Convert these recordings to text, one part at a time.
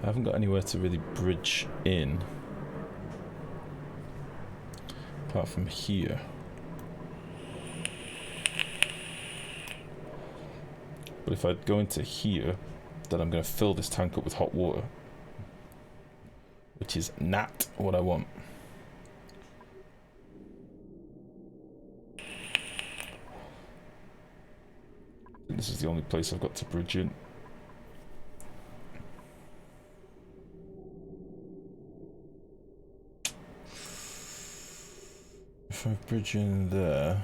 I haven't got anywhere to really bridge in apart from here. But if I go into here, then I'm going to fill this tank up with hot water, which is not what I want. This is the only place I've got to bridge in. If I bridge in there...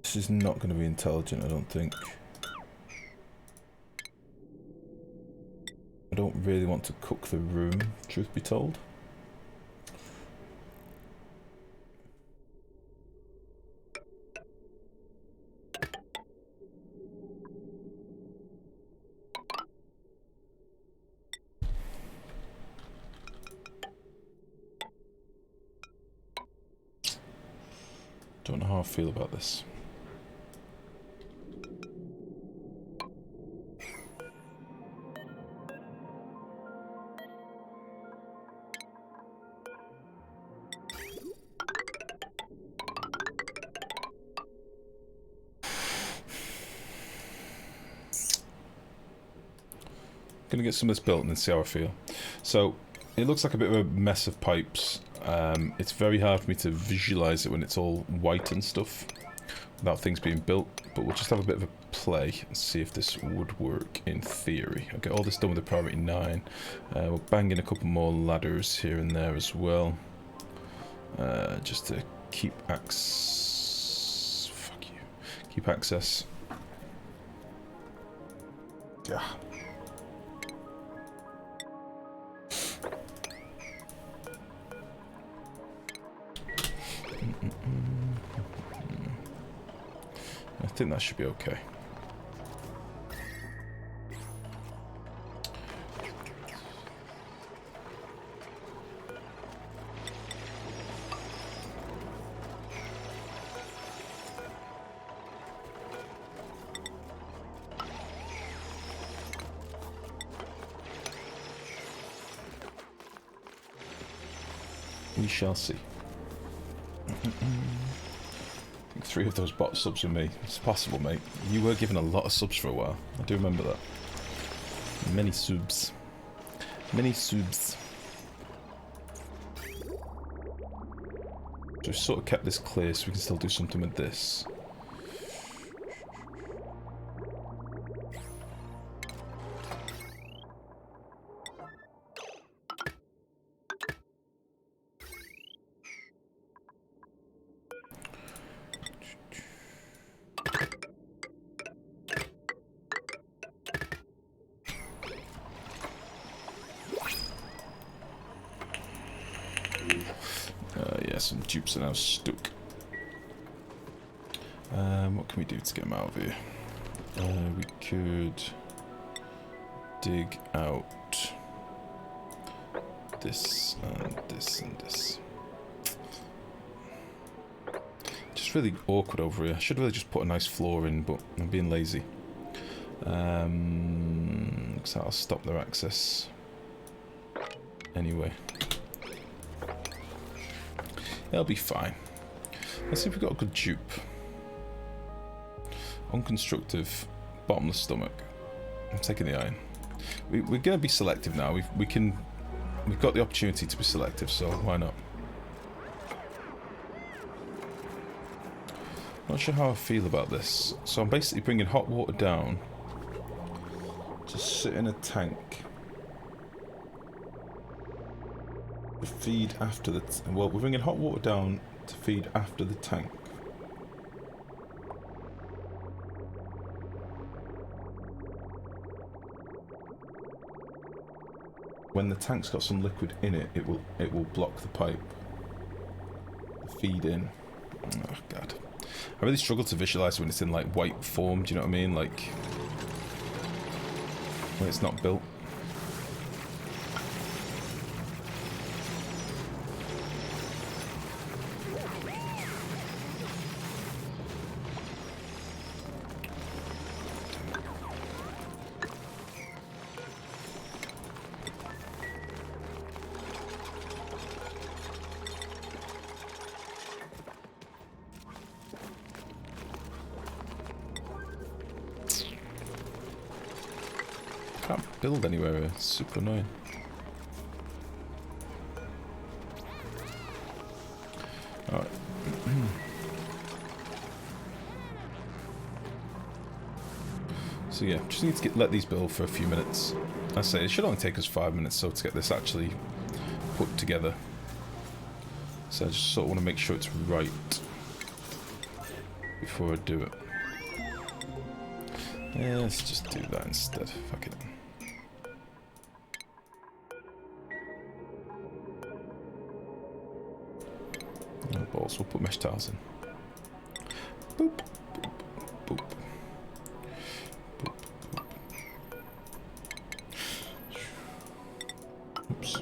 This is not going to be intelligent, I don't think. I don't really want to cook the room, truth be told. Don't know how I feel about this. Gonna get some of this built and then see how I feel. So it looks like a bit of a mess of pipes. It's very hard for me to visualize it when it's all white and stuff without things being built, but we'll just have a bit of a play and see if this would work in theory. I'll get all this done with a priority 9. We'll bang in a couple more ladders here and there as well, just to keep keep access. Yeah. I think that should be okay. We shall see. 3 of those bot subs were me. It's possible, mate. You were given a lot of subs for a while. I do remember that. Many subs. Many subs. So we've sort of kept this clear so we can still do something with this. Some dupes are now stuck. What can we do to get them out of here? We could dig out this and this and this. Just really awkward over here. I should really just put a nice floor in, but I'm being lazy. Looks like I'll stop their access anyway. It'll be fine. Let's see if we've got a good dupe. Unconstructive, bottomless stomach. I'm taking the iron. We're going to be selective now. We've got the opportunity to be selective, so why not? Not sure how I feel about this. So I'm basically bringing hot water down to sit in a tank. To feed after the... well, we're bringing hot water down to feed after the tank. When the tank's got some liquid in it, it will block the pipe. The feed in. Oh god. I really struggle to visualize when it's in like white form, do you know what I mean? Like when it's not built. Can't build anywhere. It's super annoying. Alright. So yeah, just need to let these build for a few minutes. I say it should only take us 5 minutes so to get this actually put together. So I just sort of want to make sure it's right before I do it. Yeah, let's just do that instead. Fuck it. No balls, we'll put mesh tiles in. Boop, boop, boop. Boop, boop. Oops.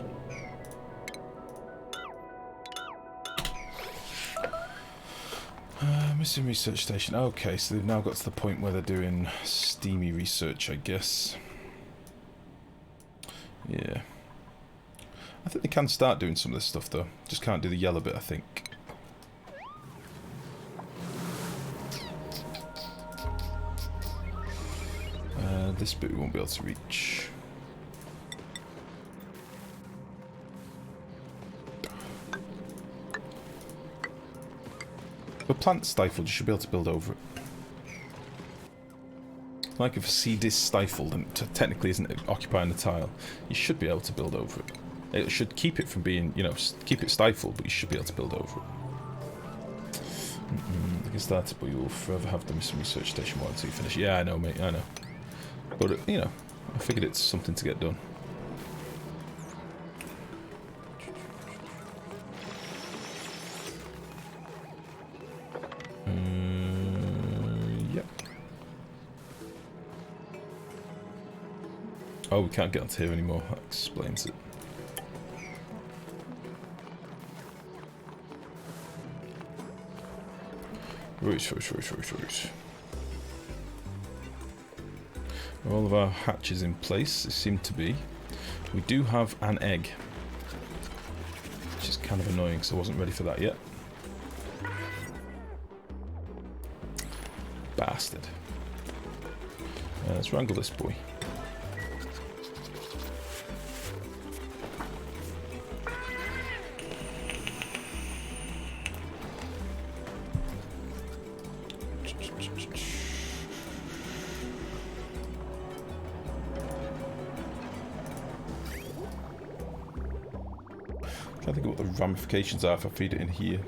Missing research station. Okay, so they've now got to the point where they're doing steamy research, I guess. Yeah. I think they can start doing some of this stuff, though. Just can't do the yellow bit, I think. This bit we won't be able to reach. The plant's stifled, you should be able to build over it. Like if a seed is stifled and technically isn't occupying the tile, you should be able to build over it. It should keep it from being, you know, keep it stifled, but you should be able to build over it. I guess that's, but you will forever have the missing research station while until you finish. Yeah, I know, mate, I know. But, you know, I figured it's something to get done. Yep. Oh, we can't get onto here anymore. That explains it. Right. All of our hatches in place, they seem to be. We do have an egg, which is kind of annoying because I wasn't ready for that yet. Bastard. Let's wrangle this boy. I think what the ramifications are if I feed it in here.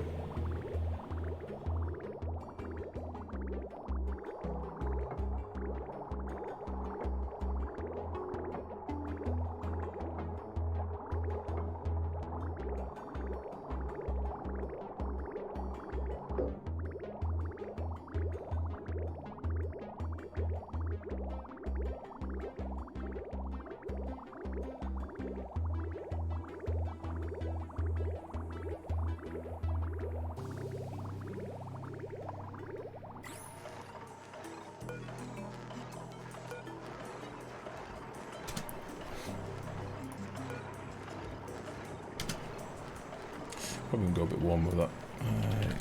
Probably gonna go a bit warm with that.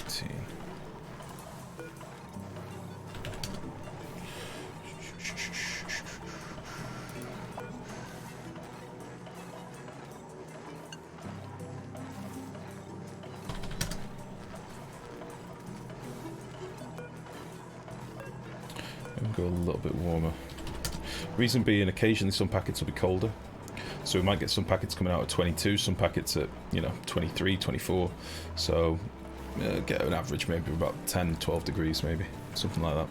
18. And go a little bit warmer. Reason being, occasionally some packets will be colder. So we might get some packets coming out at 22, some packets at, you know, 23, 24. So get an average maybe about 10, 12 degrees maybe. Something like that.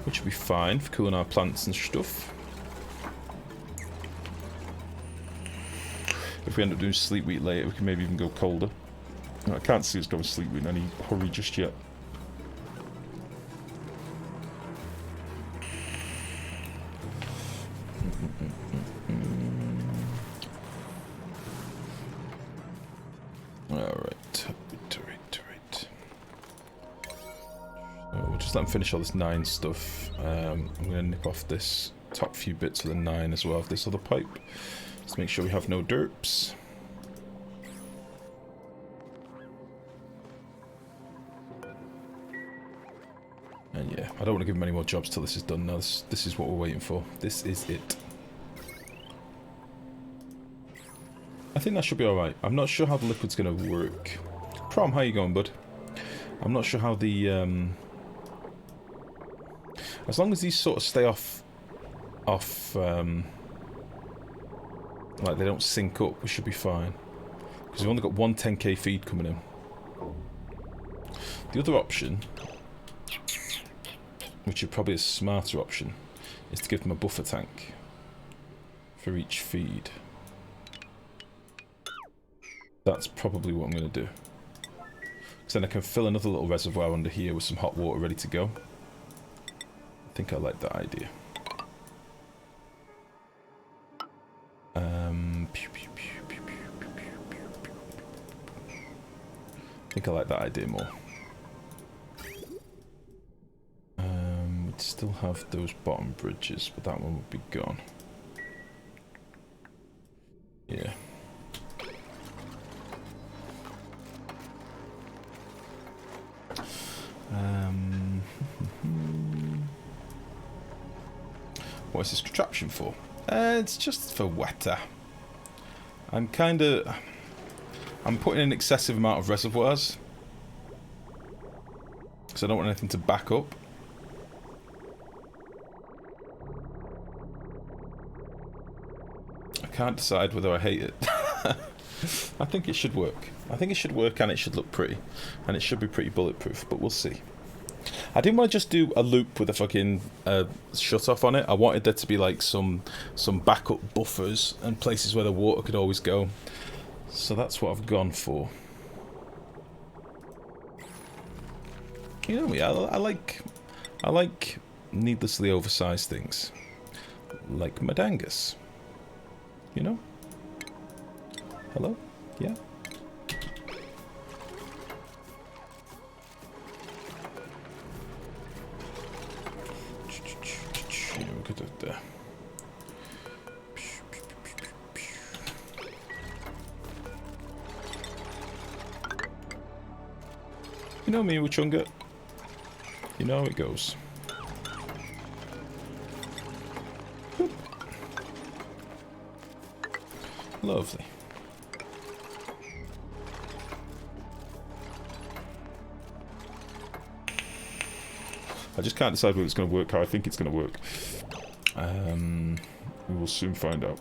Which will be fine for cooling our plants and stuff. If we end up doing sleep wheat later, we can maybe even go colder. I can't see us going sleep wheat in any hurry just yet. Let them finish all this 9 stuff. I'm going to nip off this top few bits of the 9 as well of this other pipe. Just make sure we have no derps. And I don't want to give him any more jobs till this is done. No, this is what we're waiting for. This is it. I think that should be alright. I'm not sure how the liquid's going to work. Prom, how you going, bud? I'm not sure how the... as long as these sort of stay off... like they don't sync up, we should be fine. Because we've only got one 10k feed coming in. The other option, which is probably a smarter option, is to give them a buffer tank for each feed. That's probably what I'm going to do. Because then I can fill another little reservoir under here with some hot water ready to go. I think I like that idea. I think I like that idea more. We'd still have those bottom bridges, but that one would be gone. Yeah. What is this contraption for? It's just for wetter. I'm putting in an excessive amount of reservoirs because I don't want anything to back up. I can't decide whether I hate it. I think it should work. I think it should work and it should look pretty. And it should be pretty bulletproof, but we'll see. I didn't want to just do a loop with a fucking shut-off on it. I wanted there to be like some backup buffers and places where the water could always go. So that's what I've gone for. You know me, I like needlessly oversized things. Like Madangus. You know? Hello? Yeah? Yeah, we could do it there. You know me, Wachunga. You know how it goes. Boop. Lovely. I just can't decide whether it's going to work how I think it's going to work. We will soon find out.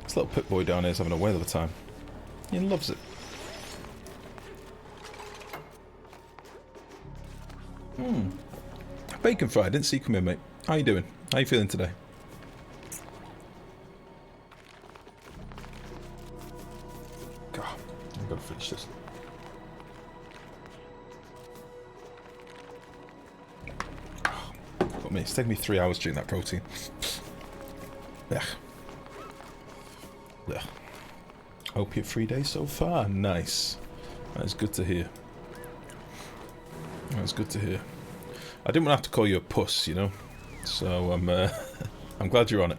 This little pit boy down here is having a whale of a time. He loves it. Bacon fry, didn't see you come in, mate. How you doing? How you feeling today? God, I've got to finish this. Got me. It's taken me 3 hours to drink that protein. Yeah. Yeah. Opiate-free day so far. Nice. That is good to hear. That's good to hear. I didn't want to have to call you a puss, you know. So I'm I'm glad you're on it.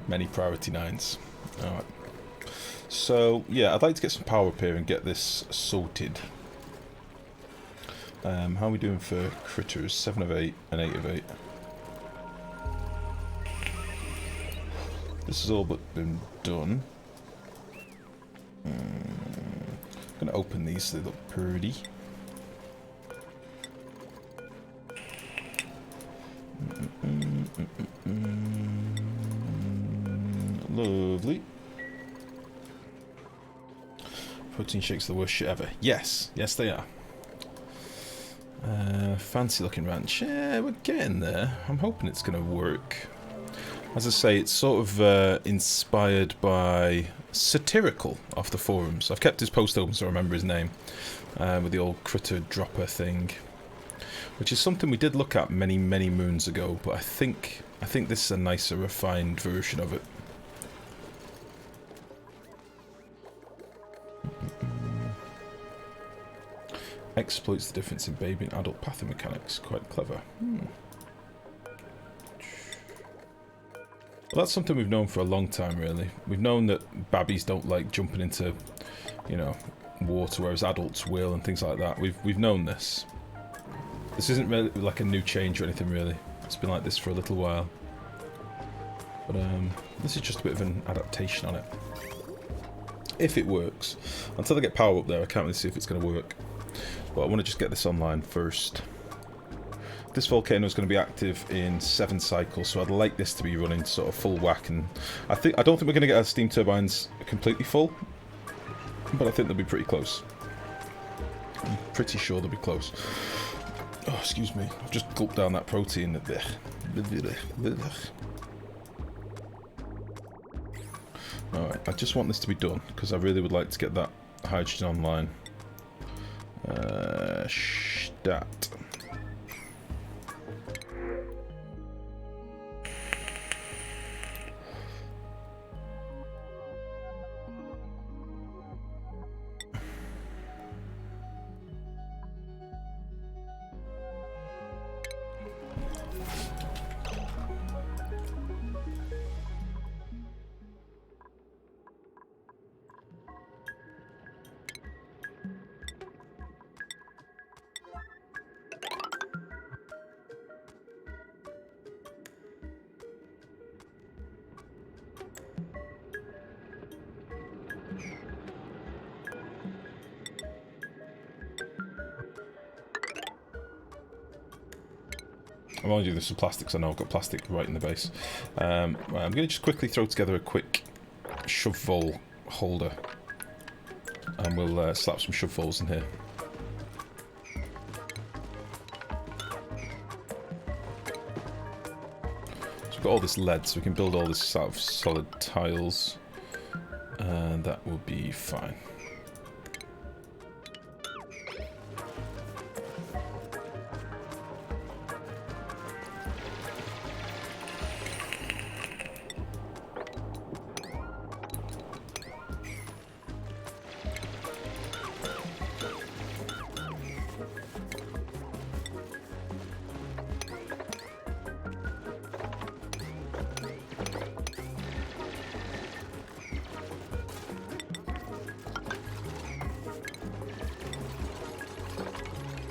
Many priority 9s. Alright. So, yeah, I'd like to get some power up here and get this sorted. How are we doing for critters? 7 of 8 and 8 of 8. This has all but been done. I'm going to open these so they look pretty. Lovely. Protein shakes are the worst shit ever. Yes, yes they are. Fancy looking ranch. Yeah, we're getting there. I'm hoping it's going to work. As I say, it's sort of inspired by Satirical off the forums. I've kept his post open so I remember his name. With the old critter dropper thing. which is something we did look at many, many moons ago, but I think this is a nicer, refined version of it. Exploits the difference in baby and adult pathomechanics. Quite clever. Well, that's something we've known for a long time, really. We've known that babbies don't like jumping into, you know, water, whereas adults will, and things like that. We've known this. This isn't really like a new change or anything, really. It's been like this for a little while. But this is just a bit of an adaptation on it. If it works. Until I get power up there, I can't really see if it's going to work. But I want to just get this online first. This volcano is going to be active in 7 cycles, so I'd like this to be running sort of full whack. And I don't think we're going to get our steam turbines completely full, but I think they'll be pretty close. I'm pretty sure they'll be close. Oh, excuse me. I've just gulped down that protein. Alright, I just want this to be done, because I really would like to get that hydrogen online. Stat. I'm only doing this with plastics. I know I've got plastic right in the base. I'm going to just quickly throw together a quick shovel holder. And we'll slap some shovels in here. So we've got all this lead, so we can build all this sort of solid tiles. And that will be fine.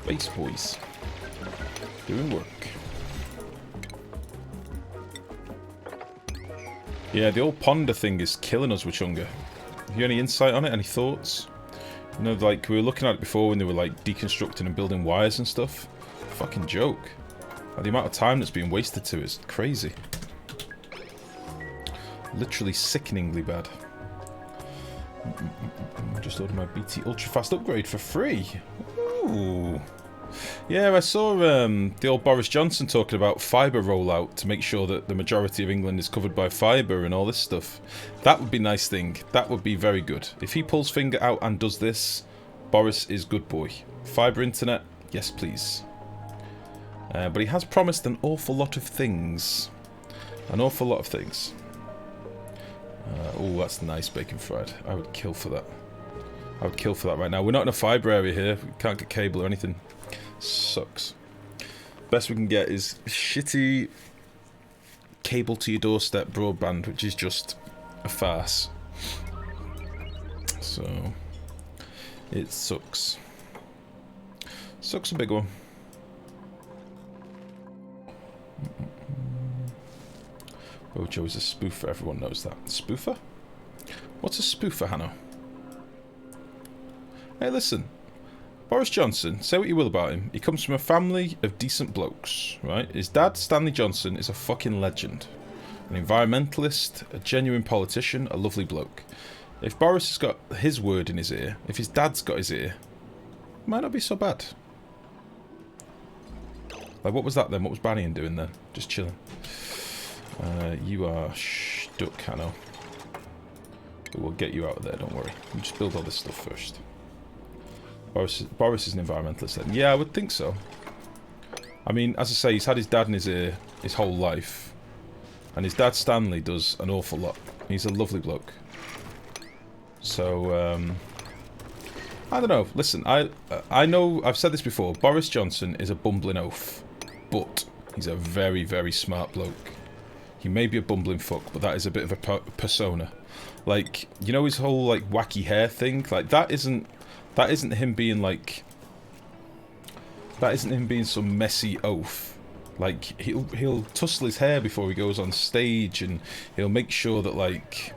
Base boys. Doing work. Yeah, the old ponder thing is killing us with hunger. Have you any insight on it? Any thoughts? You know, like, we were looking at it before when they were, like, deconstructing and building wires and stuff. Fucking joke. Like, the amount of time that's being wasted to it is crazy. Literally sickeningly bad. Just ordered my BT Ultra Fast upgrade for free. Ooh. Yeah, I saw the old Boris Johnson talking about fibre rollout to make sure that the majority of England is covered by fibre and all this stuff. That would be a nice thing. That would be very good. If he pulls finger out and does this, Boris is good boy. Fibre internet, yes please. But he has promised an awful lot of things. An awful lot of things. Oh, that's nice bacon fried. I would kill for that. I would kill for that right now. We're not in a fibre area here. We can't get cable or anything. Sucks. Best we can get is shitty cable to your doorstep broadband, which is just a farce. So it sucks. Sucks a big one. Bojo is a spoofer, everyone knows that. Spoofer? What's a spoofer, Hanno? Hey, listen. Boris Johnson, say what you will about him, he comes from a family of decent blokes, right? His dad, Stanley Johnson, is a fucking legend. An environmentalist, a genuine politician, a lovely bloke. If Boris has got his word in his ear, if his dad's got his ear, it might not be so bad. Like, what was that then? What was Bannion doing then? Just chilling. You are stuck, Hanno. We'll get you out of there, don't worry. We'll just build all this stuff first. Boris is an environmentalist then. Yeah, I would think so. I mean, as I say, he's had his dad in his ear his whole life. And his dad, Stanley, does an awful lot. He's a lovely bloke. So, I don't know. Listen, I know, I've said this before, Boris Johnson is a bumbling oaf. But he's a very, very smart bloke. He may be a bumbling fuck, but that is a bit of a persona. Like, you know his whole, like, wacky hair thing? Like, that isn't him being, like... That isn't him being some messy oaf. Like, he'll tussle his hair before he goes on stage, and he'll make sure that, like...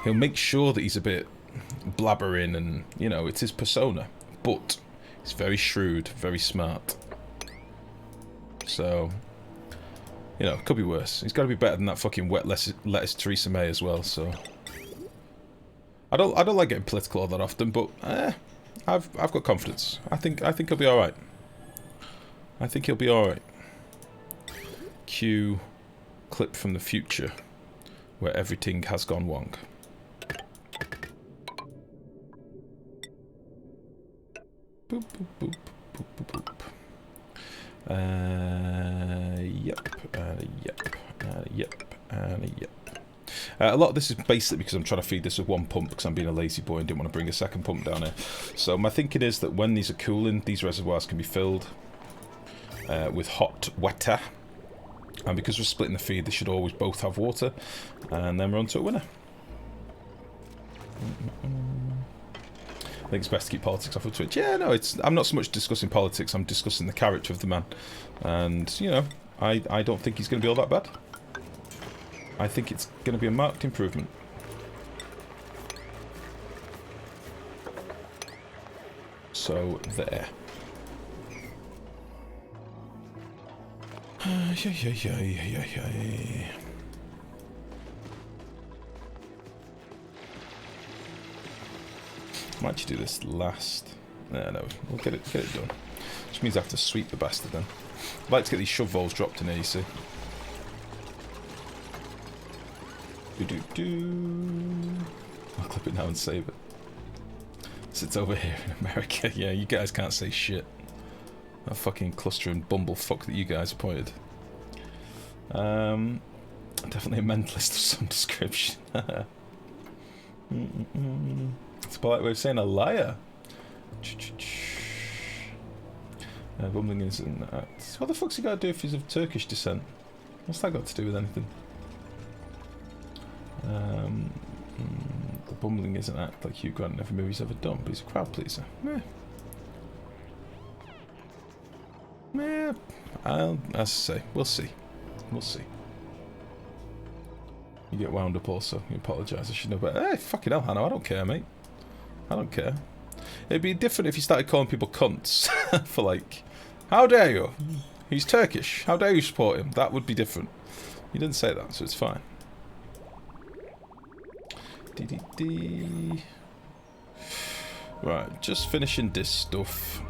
He'll make sure that he's a bit blabbering, and, you know, it's his persona. But he's very shrewd, very smart. So, you know, it could be worse. He's got to be better than that fucking wet lettuce Theresa May as well, so... I don't like getting political all that often, but, I've got confidence. I think he'll be alright. I think he'll be alright. Cue clip from the future where everything has gone wrong. Boop, boop, boop, boop, boop, boop. Yep, yep. A lot of this is basically because I'm trying to feed this with one pump because I'm being a lazy boy and didn't want to bring a second pump down here. So my thinking is that when these are cooling, these reservoirs can be filled with hot water. And because we're splitting the feed, they should always both have water. And then we're on to a winner. I think it's best to keep politics off of Twitch. Yeah, no, I'm not so much discussing politics, I'm discussing the character of the man. And, you know, I don't think he's going to be all that bad. I think it's going to be a marked improvement. So, there. Might actually do this last. No, we'll get it done. Which means I have to sweep the bastard then. I'd like to get these shove valves dropped in here, you see. I'll clip it now and save it. Sits over here in America. Yeah, you guys can't say shit. That fucking clustering bumblefuck that you guys appointed. Definitely a mentalist of some description. It's a polite way of saying a liar. Bumbling isn't that. What the fuck's he got to do if he's of Turkish descent? What's that got to do with anything? The bumbling isn't act like Hugh Grant in every movie he's ever done, but he's a crowd pleaser. As I say, we'll see. We'll see. You get wound up also. You apologise. I should know better. Hey, fucking hell, Hannah. I don't care, mate. I don't care. It'd be different if you started calling people cunts for like, how dare you? He's Turkish. How dare you support him? That would be different. You didn't say that, so it's fine. Right, just finishing this stuff.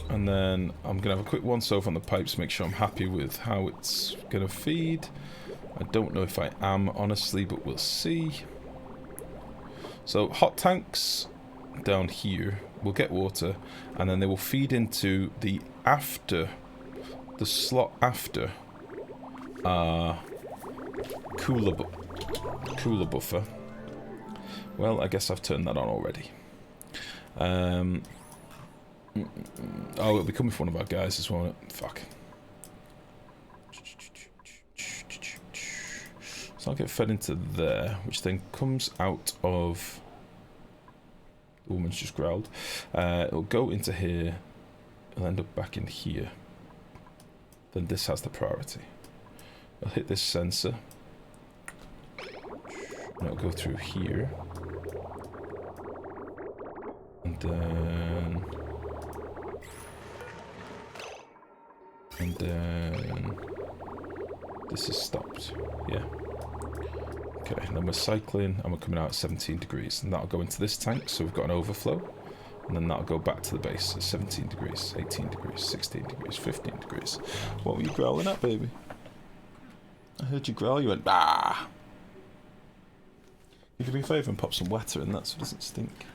And then I'm going to have a quick once over on the pipes, make sure I'm happy with how it's going to feed. I don't know if I am, honestly, but we'll see. So, hot tanks down here will get water, and then they will feed into the slot after cooler buffer. Well, I guess I've turned that on already. Oh, it'll be coming from one of our guys as well, won't it? Fuck. So I'll get fed into there, which then comes out of... The woman's just growled. It'll go into here. It'll end up back in here. Then this has the priority. I'll hit this sensor. And it'll go through here. And then... This is stopped. Yeah. Okay, and then we're cycling and we're coming out at 17 degrees. And that'll go into this tank, so we've got an overflow. And then that'll go back to the base at 17 degrees, 18 degrees, 16 degrees, 15 degrees. What were you growling at, baby? I heard you growl, you went, bah! You do me a favour and pop some water in that so it doesn't stink.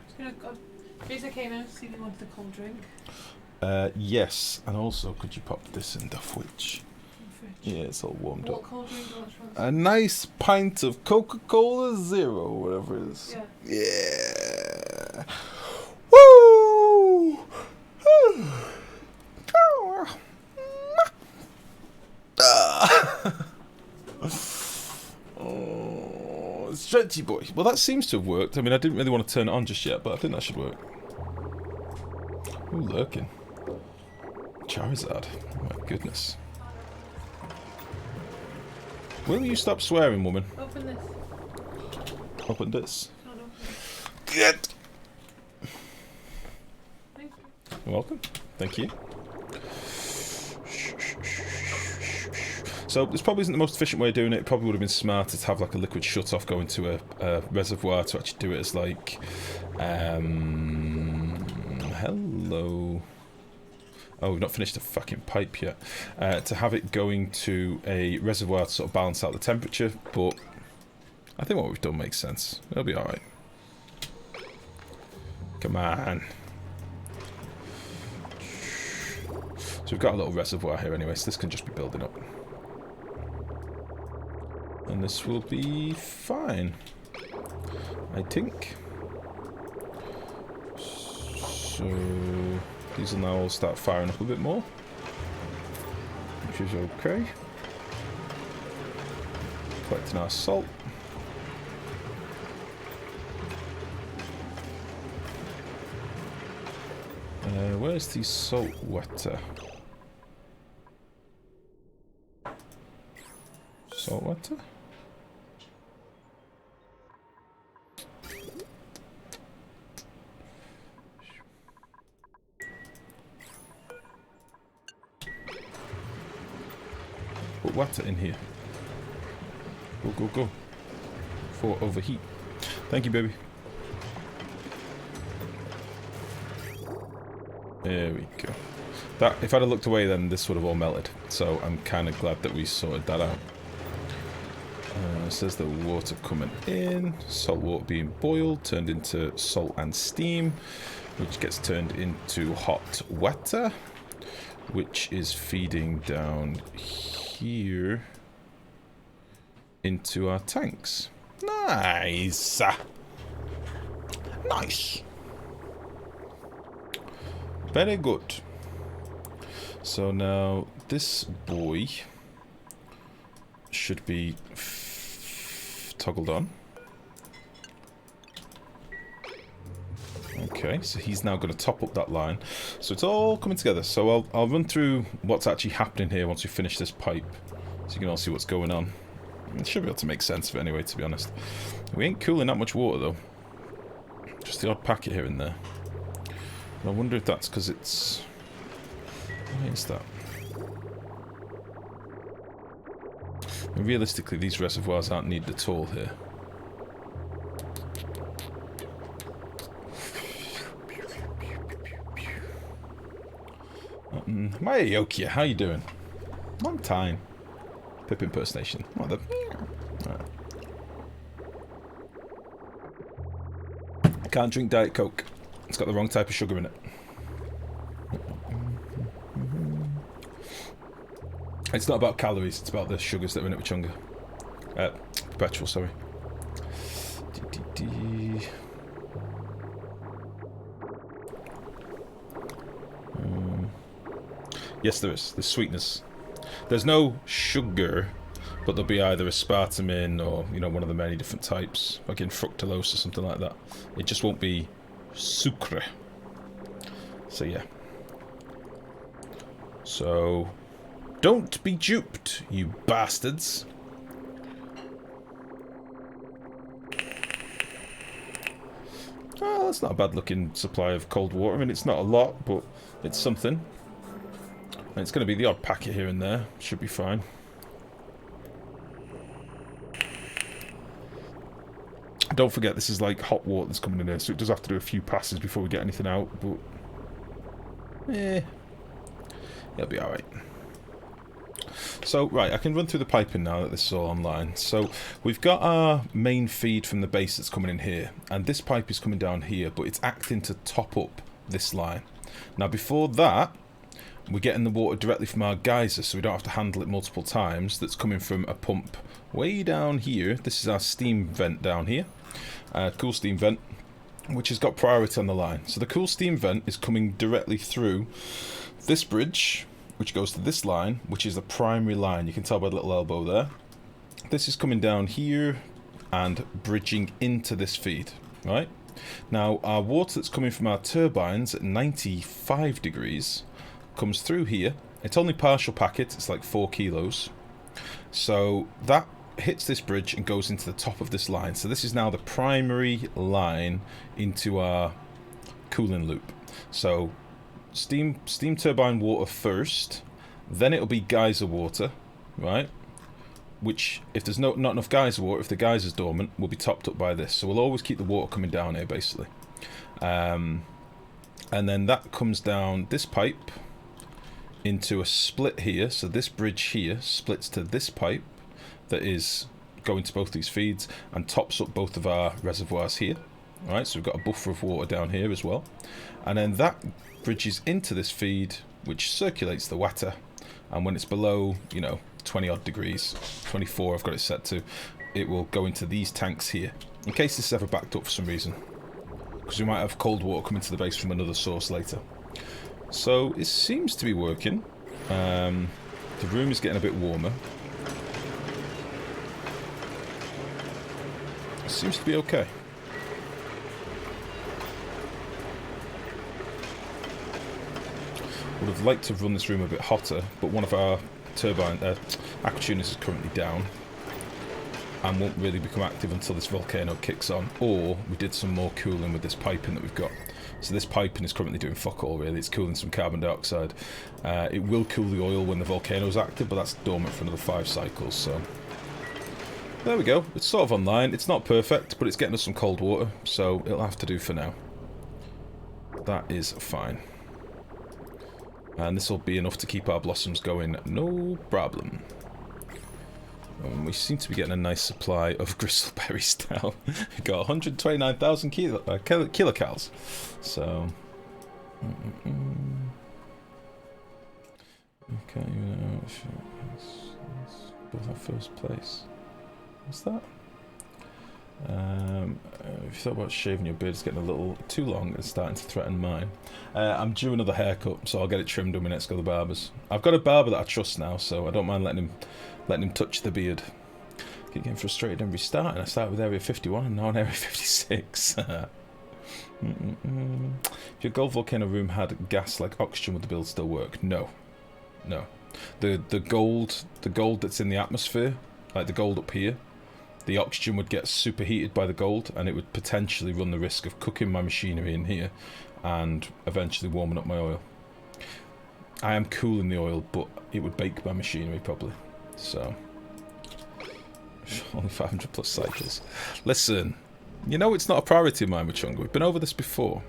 Jason came in to see if he wanted a cold drink. Yes, and also could you pop this in the fridge? Yeah, it's all warmed up. A nice pint of Coca-Cola Zero, whatever it is. Yeah. Woo! Oh, stretchy boy. Well, that seems to have worked. I mean, I didn't really want to turn it on just yet, but I think that should work. Ooh, lurking. Charizard. Oh my goodness. Will you stop swearing, woman? Open this. Open this. Get. Thank you. You're welcome. Thank you. So this probably isn't the most efficient way of doing it. It probably would have been smarter to have like a liquid shut-off go into a reservoir to actually do it as like... hello... Oh, we've not finished the fucking pipe yet. To have it going to a reservoir to sort of balance out the temperature, but I think what we've done makes sense. It'll be alright. Come on. So we've got a little reservoir here anyway, so this can just be building up. And this will be fine, I think. So these will now all start firing up a bit more, which is okay. Collecting our salt. Where's the salt water? Salt water? Put water in here. Go, go, go. For overheat. Thank you, baby. There we go. That, if I'd have looked away, then this would have all melted. So I'm kind of glad that we sorted that out. It says the water coming in. Salt water being boiled, turned into salt and steam, which gets turned into hot water, which is feeding down here into our tanks. Nice. Nice. Very good. So now this boy should be toggled on. Okay, so he's now going to top up that line. So it's all coming together. So I'll run through what's actually happening here once we finish this pipe, so you can all see what's going on. It should be able to make sense of it anyway, to be honest. We ain't cooling that much water though. Just the odd packet here and there. I wonder if that's because it's... Why is that? And realistically, these reservoirs aren't needed at all here. Maya Yokia, how you doing? Long time. Pip impersonation. What the... Right. Can't drink Diet Coke. It's got the wrong type of sugar in it. It's not about calories, it's about the sugars that are in it with Chunga. Perpetual, sorry. Yes, there is. There's sweetness. There's no sugar, but there'll be either aspartame or, you know, one of the many different types. Like in fructose or something like that. It just won't be sucre. So yeah. So don't be duped, you bastards. Oh, that's not a bad looking supply of cold water. I mean, it's not a lot, but it's something. And it's going to be the odd packet here and there. Should be fine. Don't forget, this is like hot water that's coming in here, so it does have to do a few passes before we get anything out, but... it'll be alright. So, right, I can run through the piping now that this is all online. So, we've got our main feed from the base that's coming in here, and this pipe is coming down here, but it's acting to top up this line. Now before that, we're getting the water directly from our geyser, so we don't have to handle it multiple times. That's coming from a pump way down here. This is our steam vent down here. Cool steam vent, which has got priority on the line. So the cool steam vent is coming directly through this bridge, which goes to this line, which is the primary line. You can tell by the little elbow there. This is coming down here and bridging into this feed, right? Now, our water that's coming from our turbines at 95 degrees comes through here. It's only partial packet, it's like 4 kilos. So that hits this bridge and goes into the top of this line. So this is now the primary line into our cooling loop. So steam turbine water first, then it'll be geyser water, right? Which, if there's not enough geyser water, if the geyser's dormant, will be topped up by this. So we'll always keep the water coming down here, basically. And then that comes down this pipe into a split here. So this bridge here splits to this pipe that is going to both these feeds and tops up both of our reservoirs here. Alright, so we've got a buffer of water down here as well. And then that bridges into this feed, which circulates the water. And when it's below, you know, 20 odd degrees, 24 I've got it set to, it will go into these tanks here, in case this is ever backed up for some reason, because we might have cold water coming to the base from another source later. So it seems to be working. The room is getting a bit warmer. It seems to be okay. Would have liked to have run this room a bit hotter, but one of our turbine aqua tuners is currently down and won't really become active until this volcano kicks on, or we did some more cooling with this piping that we've got. So this piping is currently doing fuck all really. It's cooling some carbon dioxide. It will cool the oil when the volcano is active, but that's dormant for another 5 cycles. So there we go. It's sort of online. It's not perfect, but it's getting us some cold water, so it'll have to do for now. That is fine. And this will be enough to keep our blossoms going, no problem. We seem to be getting a nice supply of gristleberries now. We've got 129,000 kilocals. So... Okay, let's build our first place. What's that? If you thought about shaving your beard, it's getting a little too long and starting to threaten mine. I'm due another haircut, so I'll get it trimmed when we next go to the barbers. I've got a barber that I trust now, so I don't mind letting him touch the beard. I keep getting frustrated and restarting. I started with area 51 and now on area 56. If your gold volcano room had gas like oxygen, would the build still work? No. No. The gold that's in the atmosphere, like the gold up here, the oxygen would get superheated by the gold, and it would potentially run the risk of cooking my machinery in here and eventually warming up my oil. I am cooling the oil, but it would bake my machinery probably. So, only 500 plus cycles. Listen, you know it's not a priority of mine with Chunga. We've been over this before.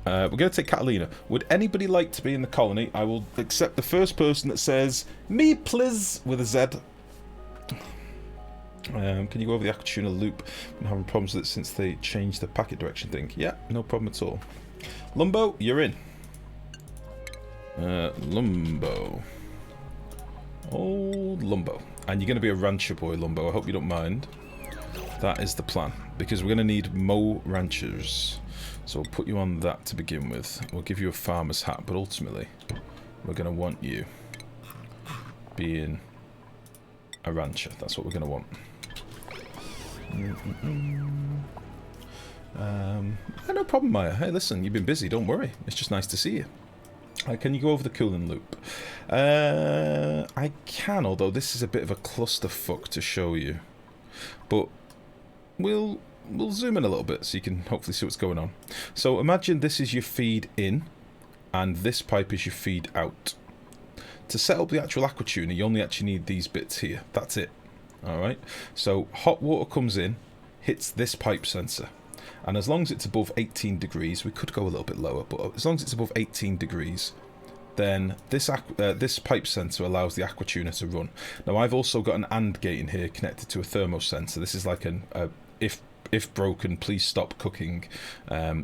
We're going to take Catalina. Would anybody like to be in the colony? I will accept the first person that says, me please, with a Z. Can you go over the aqua tuner loop? I've been having problems with it since they changed the packet direction thing. Yeah, no problem at all. Lumbo, you're in. Lumbo. Old Lumbo. And you're going to be a rancher boy, Lumbo. I hope you don't mind. That is the plan. Because we're going to need more ranchers. So we'll put you on that to begin with. We'll give you a farmer's hat, but ultimately, we're going to want you being a rancher. That's what we're going to want. No problem, Maya. Hey, listen, you've been busy. Don't worry. It's just nice to see you. Can you go over the cooling loop? I can, although this is a bit of a clusterfuck to show you. But we'll zoom in a little bit so you can hopefully see what's going on. So imagine this is your feed in, and this pipe is your feed out. To set up the actual aqua tuner, you only actually need these bits here. That's it. Alright? So hot water comes in, hits this pipe sensor. And as long as it's above 18 degrees, we could go a little bit lower, but as long as it's above 18 degrees, then this pipe sensor allows the aqua tuner to run. Now I've also got an AND gate in here connected to a thermo sensor. This is like an if broken, please stop cooking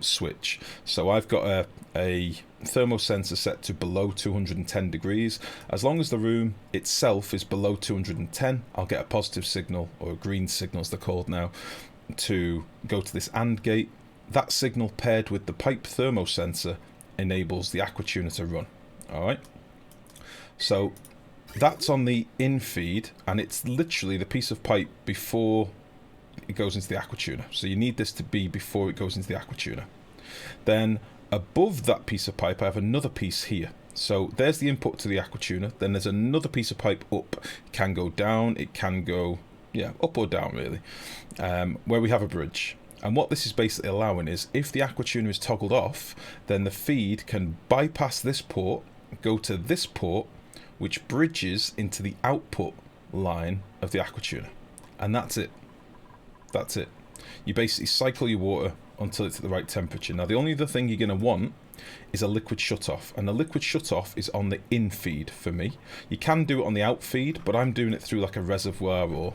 switch. So I've got a thermo sensor set to below 210 degrees. As long as the room itself is below 210, I'll get a positive signal, or a green signal as they're called now, to go to this AND gate. That signal paired with the pipe thermo sensor enables the aqua tuner to run. Alright, so that's on the in feed, and it's literally the piece of pipe before it goes into the aqua tuner. So you need this to be before it goes into the aqua tuner. Then above that piece of pipe I have another piece here. So there's the input to the aqua tuner. Then there's another piece of pipe up. It can go down, it can go, yeah, up or down really, where we have a bridge. And what this is basically allowing is, if the aqua tuner is toggled off, then the feed can bypass this port, go to this port, which bridges into the output line of the aqua tuner. And that's it. That's it. You basically cycle your water until it's at the right temperature. Now the only other thing you're going to want is a liquid shutoff, and the liquid shutoff is on the in feed for me. You can do it on the out feed, but I'm doing it through like a reservoir, or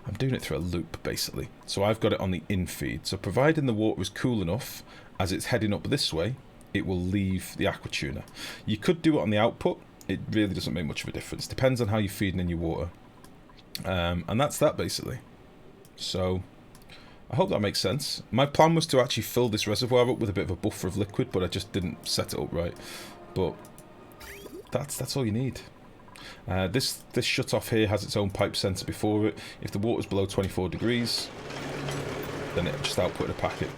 I'm doing it through a loop basically. So I've got it on the in feed. So providing the water is cool enough as it's heading up this way, it will leave the aqua tuner. You could do it on the output. It really doesn't make much of a difference. Depends on how you're feeding in your water. And that's that basically. So I hope that makes sense. My plan was to actually fill this reservoir up with a bit of a buffer of liquid, but I just didn't set it up right. But that's all you need. This shutoff here has its own pipe sensor before it. If the water's below 24 degrees, then it'll just output a packet.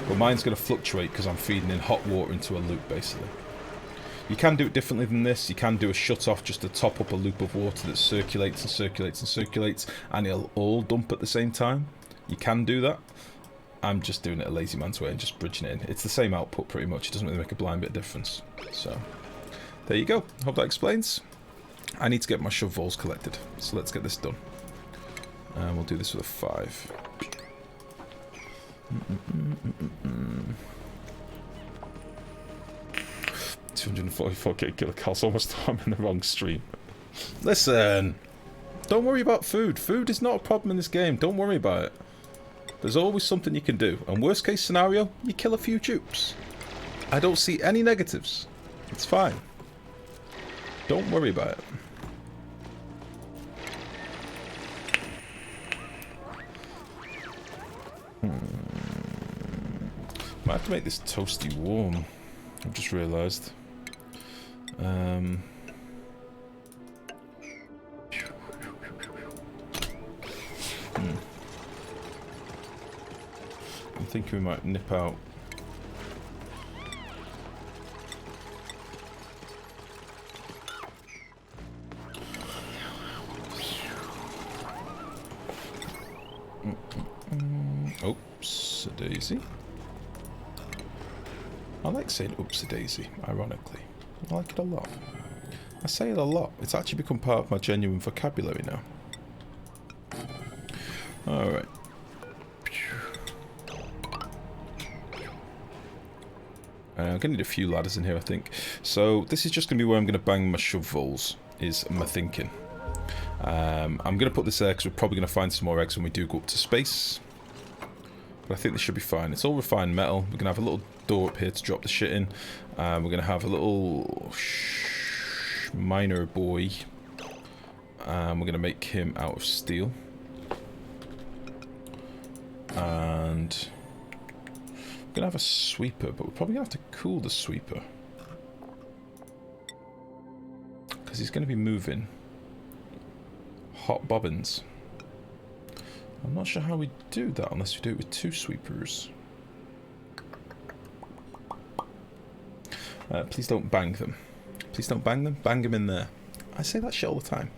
But mine's going to fluctuate because I'm feeding in hot water into a loop basically. You can do it differently than this. You can do a shutoff just to top up a loop of water that circulates and circulates and circulates, and it'll all dump at the same time. You can do that. I'm just doing it a lazy man's way and just bridging it in. It's the same output pretty much. It doesn't really make a blind bit of difference. So there you go. Hope that explains. I need to get my shove voles collected, so let's get this done. And we'll do this with a 5. 244k kilocalories. Almost I'm in the wrong stream. Listen, don't worry about food. Food is not a problem in this game. Don't worry about it. There's always something you can do. And worst case scenario, you kill a few dupes. I don't see any negatives. It's fine. Don't worry about it. Might have to make this toasty warm. I've just realised. I'm thinking we might nip out. Oops-a-daisy. I like saying oops-a-daisy, ironically. I like it a lot. I say it a lot. It's actually become part of my genuine vocabulary now. Alright. I'm going to need a few ladders in here, I think. So, this is just going to be where I'm going to bang my shove voles, is my thinking. I'm going to put this there because we're probably going to find some more eggs when we do go up to space. But I think this should be fine. It's all refined metal. We're going to have a little door up here to drop the shit in. We're going to have a little miner boy. We're going to make him out of steel. And we're going to have a sweeper, but we're probably going to have to cool the sweeper. Because he's going to be moving hot bobbins. I'm not sure how we do that unless we do it with 2 sweepers. Please don't bang them. Please don't bang them. Bang them in there. I say that shit all the time.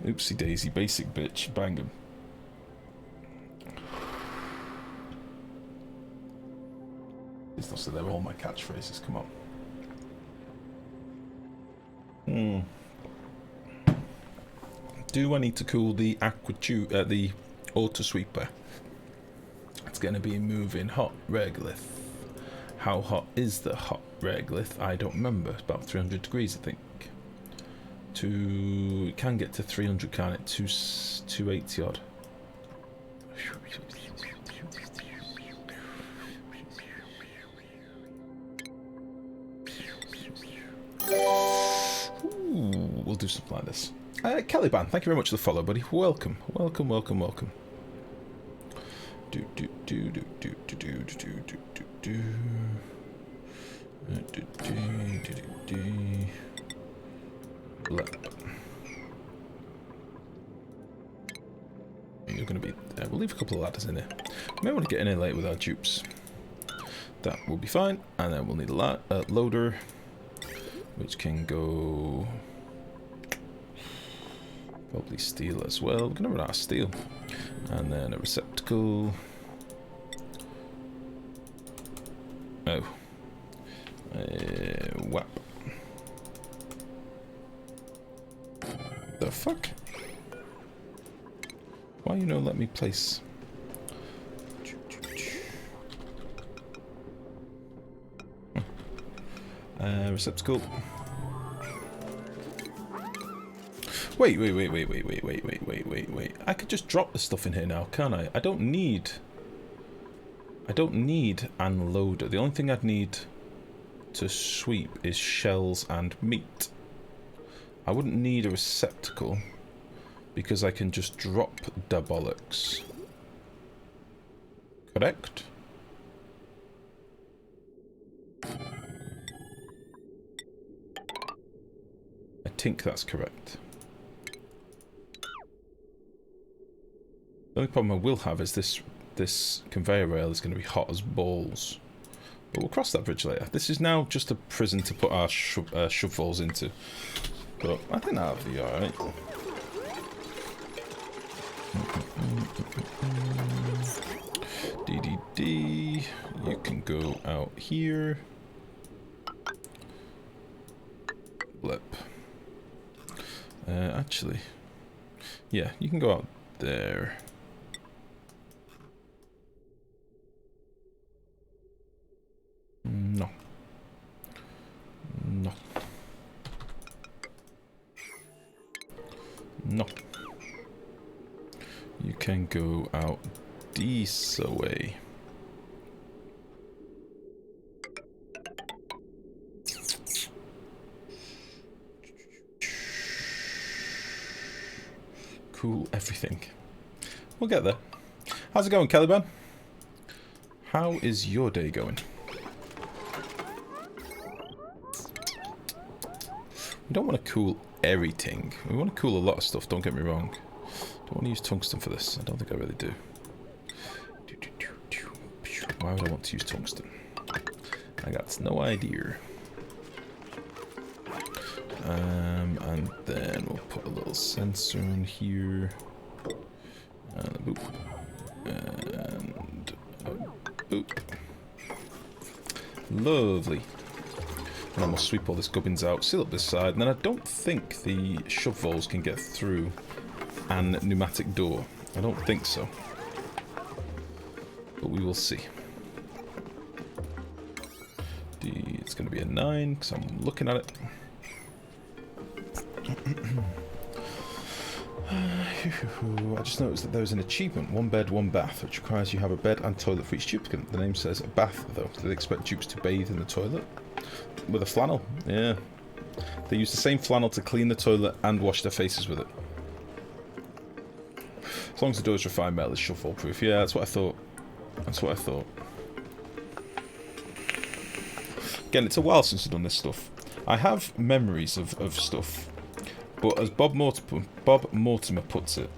Oopsie daisy, basic bitch. Bang them. So they're all my catchphrases. Come on. Do I need to cool the the auto sweeper? It's going to be moving hot regolith. How hot is the hot regolith? I don't remember. It's about 300 degrees, I think. It can get to 300, can't it? 280 odd. Ooh, we'll do something like this. Caliban, thank you very much for the follow, buddy. Welcome, welcome, welcome, welcome. You're going to be. We'll leave a couple of ladders in here. We may want to get in here later with our dupes. That will be fine, and then we'll need a loader, which can go. Probably steel as well. We're going to run out of steel. And then a receptacle. Oh. Whap. The fuck? Why you not let me place? Receptacle. Wait. I could just drop the stuff in here now, can't I? I don't need an loader. The only thing I'd need to sweep is shells and meat. I wouldn't need a receptacle because I can just drop the bollocks. Correct? I think that's correct. The only problem I will have is this conveyor rail is going to be hot as balls. But we'll cross that bridge later. This is now just a prison to put our shovels into. But I think that'll be alright. DDD. You can go out here. Blip. Actually. Yeah, you can go out there. No. No. No. You can go out this way. Cool everything. We'll get there. How's it going, Caliban? How is your day going? We don't want to cool everything. We want to cool a lot of stuff, don't get me wrong. Don't want to use tungsten for this. I don't think I really do. Why would I want to use tungsten? I got no idea. And then we'll put a little sensor in here. And a boop. And a boop. Lovely. And then we'll sweep all this gubbins out, seal up this side, and then I don't think the shovels can get through an pneumatic door. I don't think so. But we will see. It's going to be a 9, because I'm looking at it. I just noticed that there's an achievement, 1 bed, 1 bath, which requires you have a bed and toilet for each duplicant. The name says a bath, though. Do they expect dupes to bathe in the toilet? With a flannel? Yeah. They use the same flannel to clean the toilet and wash their faces with it. As long as the door is refined metal, it's shuffle proof. Yeah, that's what I thought. That's what I thought. Again, it's a while since I've done this stuff. I have memories of stuff, but as Bob Mortimer puts it,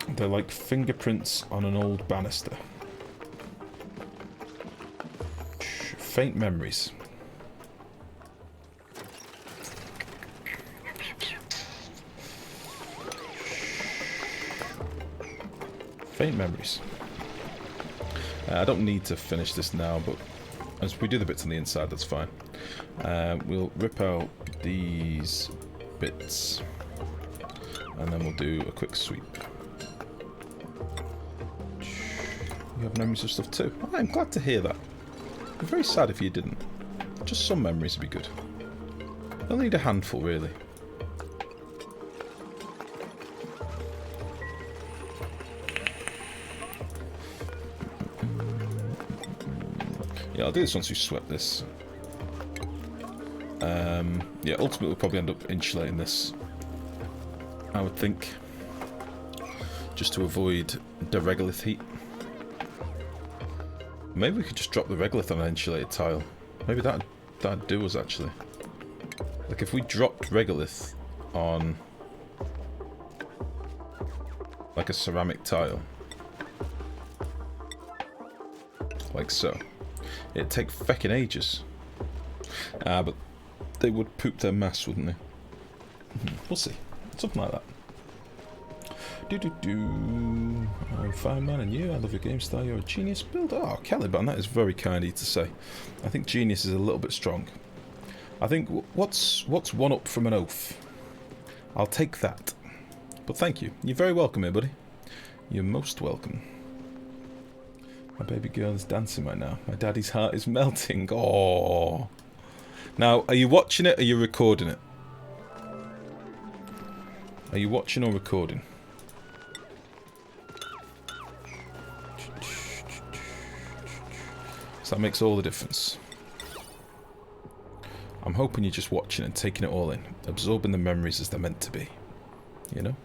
they're like fingerprints on an old banister. Faint memories. Faint memories. I don't need to finish this now, but as we do the bits on the inside, that's fine. We'll rip out these bits, and then we'll do a quick sweep. You have memories of stuff too. I'm glad to hear that. I'd be very sad if you didn't. Just some memories would be good. I'll need a handful, really. Yeah, I'll do this once we swept this. Yeah, ultimately we'll probably end up insulating this, I would think. Just to avoid the regolith heat. Maybe we could just drop the regolith on an insulated tile. Maybe that'd do us, actually. Like, if we dropped regolith on, like, a ceramic tile. Like so. It'd take feckin' ages. But they would poop their mass, wouldn't they? We'll see. Something like that. I'm fine, man, and you? I love your game style. You're a genius builder. Oh, Caliban, that is very kind of you to say. I think genius is a little bit strong. I think what's one up from an oath? I'll take that. But thank you. You're very welcome here, buddy. You're most welcome. My baby girl is dancing right now. My daddy's heart is melting. Oh. Now, are you watching it or are you recording it? Are you watching or recording? So that makes all the difference. I'm hoping you're just watching and taking it all in. Absorbing the memories as they're meant to be. You know?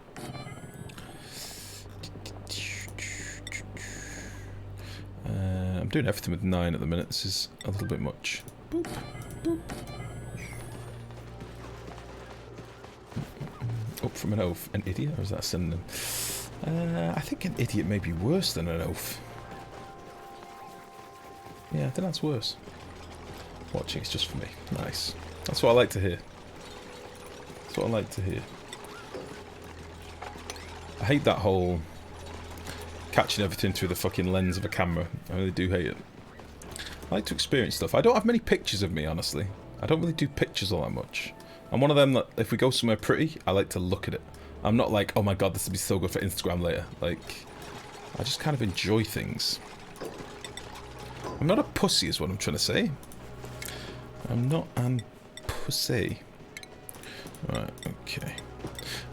I'm doing everything with 9 at the minute. This is a little bit much. Boop, boop. Up from an oath. An idiot? Or is that a synonym? I think an idiot may be worse than an oath. Yeah, I think that's worse. Watching is just for me. Nice. That's what I like to hear. That's what I like to hear. I hate that whole catching everything through the fucking lens of a camera. I really do hate it. I like to experience stuff. I don't have many pictures of me, honestly. I don't really do pictures all that much. I'm one of them that if we go somewhere pretty, I like to look at it. I'm not like, oh my god, this would be so good for Instagram later. Like, I just kind of enjoy things. I'm not a pussy is what I'm trying to say. I'm not a pussy. Right, okay.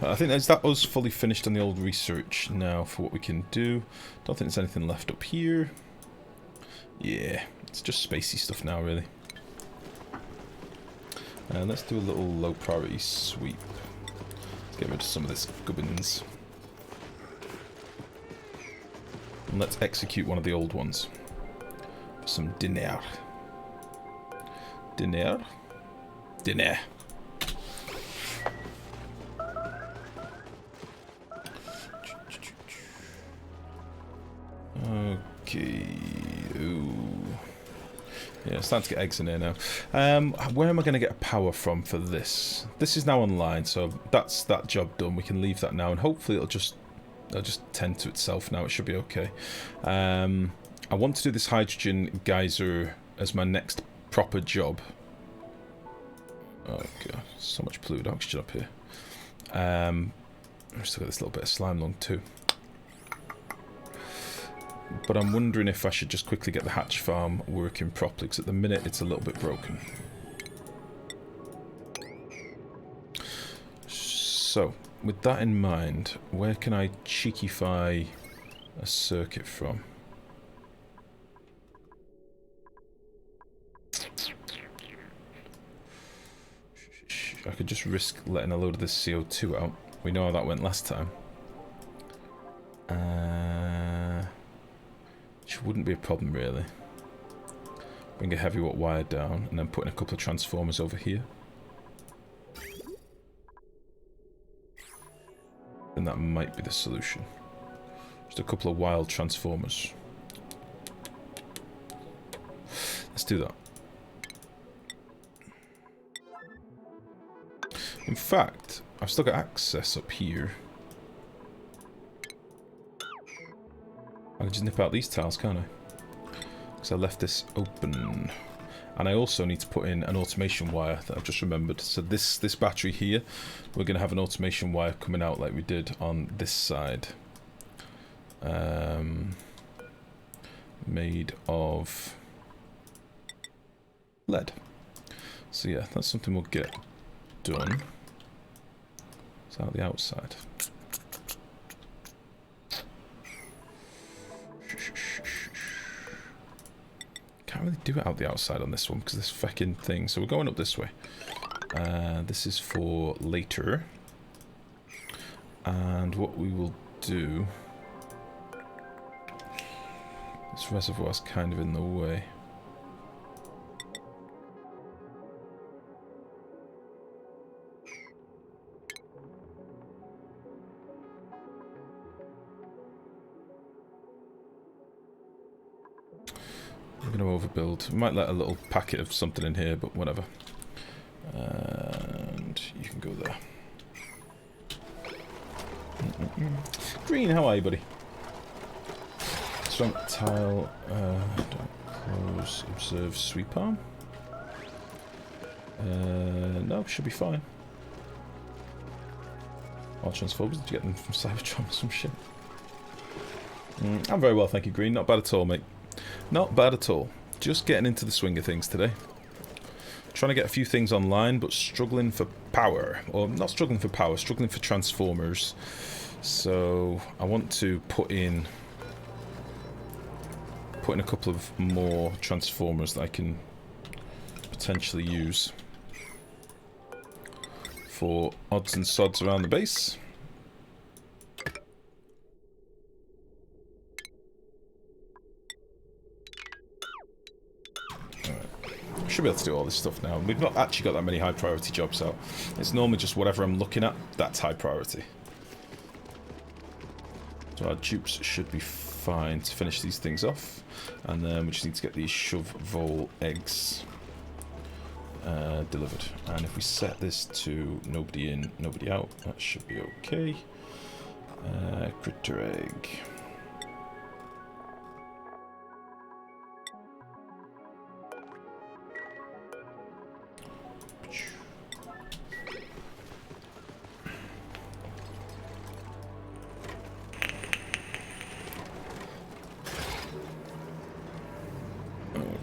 I think that's that us fully finished on the old research now for what we can do. Don't think there's anything left up here. Yeah, it's just spacey stuff now, really. And let's do a little low priority sweep. Let's get rid of some of this gubbins. And let's execute one of the old ones. Some dinner. Dinner? Dinner. Okay. Ooh. Yeah, it's starting to get eggs in here now. Where am I going to get a power from for this? This is now online, so that's that job done. We can leave that now, and hopefully it'll just tend to itself now. It should be okay. I want to do this hydrogen geyser as my next proper job. Oh god, so much polluted oxygen up here. I've still got this little bit of slime lung too. But I'm wondering if I should just quickly get the hatch farm working properly, because at the minute it's a little bit broken. So, with that in mind, where can I cheekify a circuit from? I could just risk letting a load of this CO2 out. We know how that went last time. Which wouldn't be a problem, really. Bring a heavy watt wire down, and then put in a couple of transformers over here. And that might be the solution. Just a couple of wild transformers. Let's do that. In fact, I've still got access up here. I can just nip out these tiles, can't I? Because I left this open. And I also need to put in an automation wire that I've just remembered. So this battery here, we're going to have an automation wire coming out like we did on this side. Made of lead. So yeah, that's something we'll get done. It's out the outside. Can't really do it out the outside on this one because this fucking thing. So we're going up this way. This is for later. And what we will do... This reservoir's kind of in the way. I'm going to overbuild. Might let a little packet of something in here, but whatever. And you can go there. Green, how are you, buddy? Strong tile. Don't close. Observe sweep arm. No, should be fine. All transformers, did you get them from Cybertron or some shit? I'm very well, thank you, Green. Not bad at all, mate. Not bad at all. Just getting into the swing of things today. Trying to get a few things online, but struggling for power. Or not struggling for power, struggling for transformers. So I want to put in a couple of more transformers that I can potentially use for odds and sods around the base. Should be able to do all this stuff now. We've not actually got that many high priority jobs out. It's normally just whatever I'm looking at, that's high priority. So our dupes should be fine to finish these things off. And then we just need to get these shove vol eggs delivered. And if we set this to nobody in, nobody out, that should be okay. Critter egg.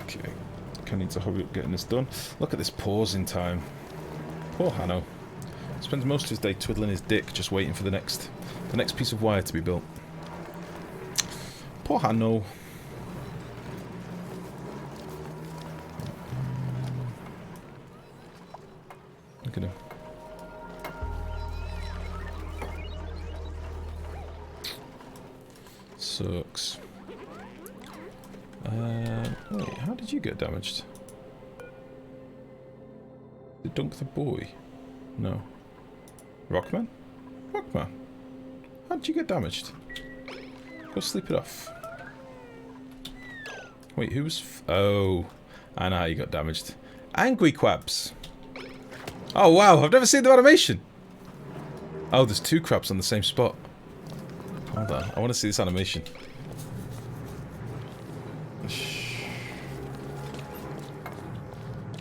Okay, I need to hurry up getting this done. Look at this pausing time. Poor Hanno. Spends most of his day twiddling his dick, just waiting for the next piece of wire to be built. Poor Hanno. Look at him. Sucks. Wait, how did you get damaged? Did Dunk the boy? No. Rockman? Rockman? How did you get damaged? Go sleep it off. Wait, who was... Oh, I know how you got damaged. Angry Quabs! Oh wow, I've never seen the animation! Oh, there's two crabs on the same spot. Hold on, I want to see this animation.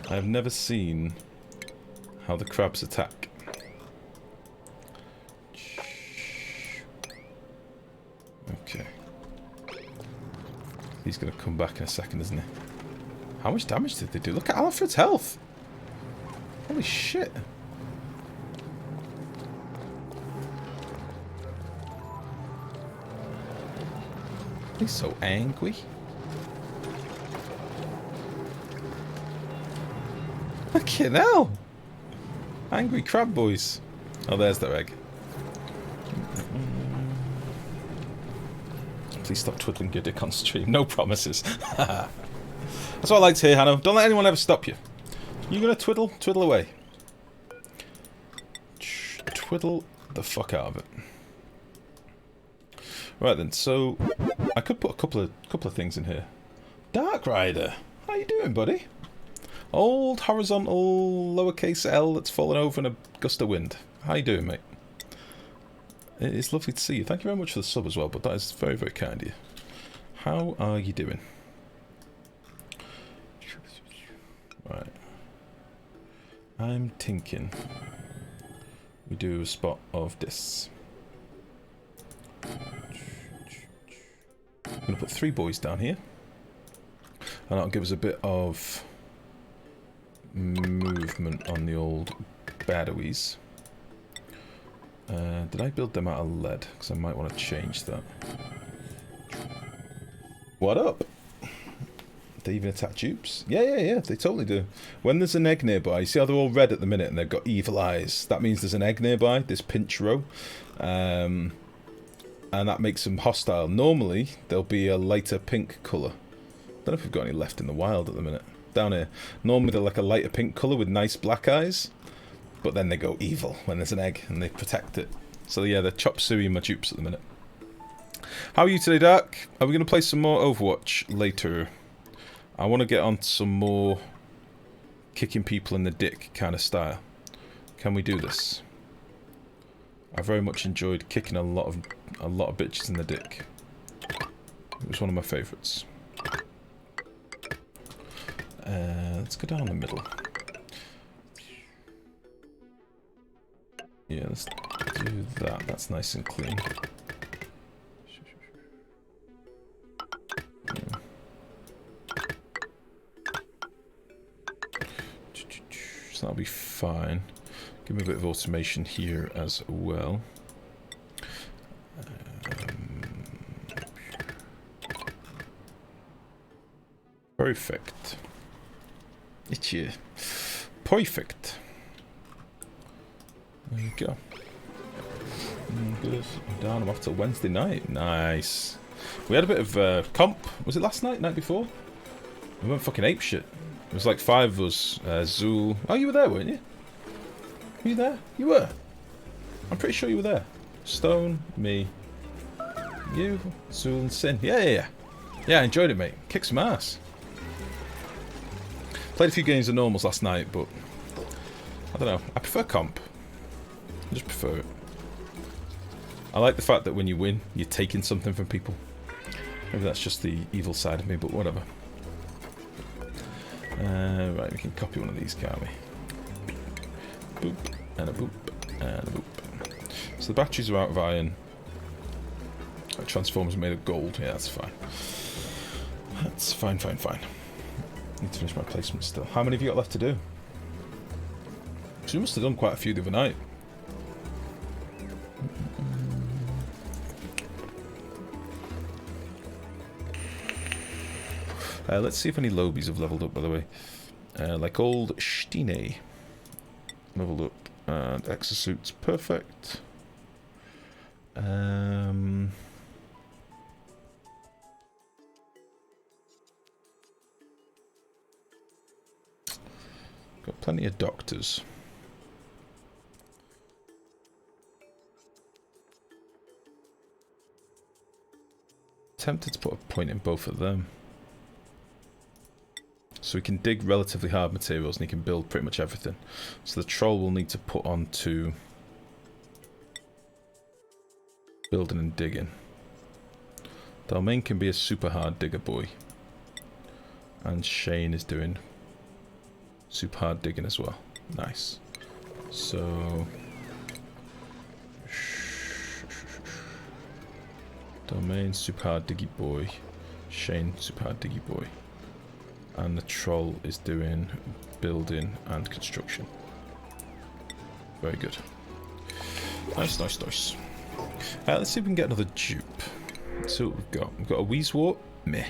I have never seen how the crabs attack. Okay. He's going to come back in a second, isn't he? How much damage did they do? Look at Alfred's health! Holy shit! He's so angry. Fucking hell! Angry crab boys. Oh, there's their egg. Please stop twiddling your dick on stream. No promises. That's what I like to hear, Hanno. Don't let anyone ever stop you. You're gonna twiddle? Twiddle away. Twiddle the fuck out of it. Right then, so I could put a couple of things in here. Dark Rider, how you doing, buddy? Old horizontal lowercase L that's fallen over in a gust of wind. How you doing, mate? It's lovely to see you. Thank you very much for the sub as well, but that is very, very kind of you. How are you doing? Right. I'm thinking we do a spot of this. I'm going to put 3 boys down here. And that'll give us a bit of movement on the old batteries. Did I build them out of lead? Because I might want to change that. What up? They even attack dupes? Yeah, they totally do. When there's an egg nearby, you see how they're all red at the minute and they've got evil eyes? That means there's an egg nearby, this pinch row. And that makes them hostile. Normally, there'll be a lighter pink colour. Don't know if we've got any left in the wild at the minute. Down here. Normally they're like a lighter pink colour with nice black eyes. But then they go evil when there's an egg and they protect it. So yeah, they're chop suey my dupes at the minute. How are you today, Dark? Are we going to play some more Overwatch later? I want to get on some more kicking people in the dick kind of style. Can we do this? I very much enjoyed kicking a lot of bitches in the dick. It was one of my favourites. Let's go down the middle. Yeah, let's do that. That's nice and clean. Yeah. So that'll be fine. Give me a bit of automation here as well. Perfect. Itchy. Perfect. There you go. Good. I'm down. I'm off till Wednesday night. Nice. We had a bit of comp. Was it last night? Night before? We went fucking apeshit. It was like 5 of us. Zool. Oh, you were there, weren't you? Were you there? You were. I'm pretty sure you were there. Stone, me, you, Zool, and Sin. Yeah. Yeah, I enjoyed it, mate. Kicked some ass. Played a few games of normals last night, but I don't know. I prefer comp. I just prefer it. I like the fact that when you win, you're taking something from people. Maybe that's just the evil side of me, but whatever. Right, we can copy one of these, can't we? Boop, and a boop, and a boop. So the batteries are out of iron. Transformers are made of gold. Yeah, that's fine. That's fine. Need to finish my placement still. How many have you got left to do? Because you must have done quite a few the other night. Let's see if any lobies have leveled up, by the way. Like old Stine. Leveled up. And exosuit's perfect. Got plenty of doctors. Tempted to put a point in both of them. So he can dig relatively hard materials and he can build pretty much everything. So the troll will need to put on to building and digging. Dalmain can be a super hard digger boy. And Shane is doing super hard digging as well. Nice. So Dalmain, super hard diggy boy. Shane, super hard diggy boy. And the troll is doing building and construction. Very good. Nice. Let's see if we can get another dupe. Let's see what we've got. We've got a Weezewort. Meh.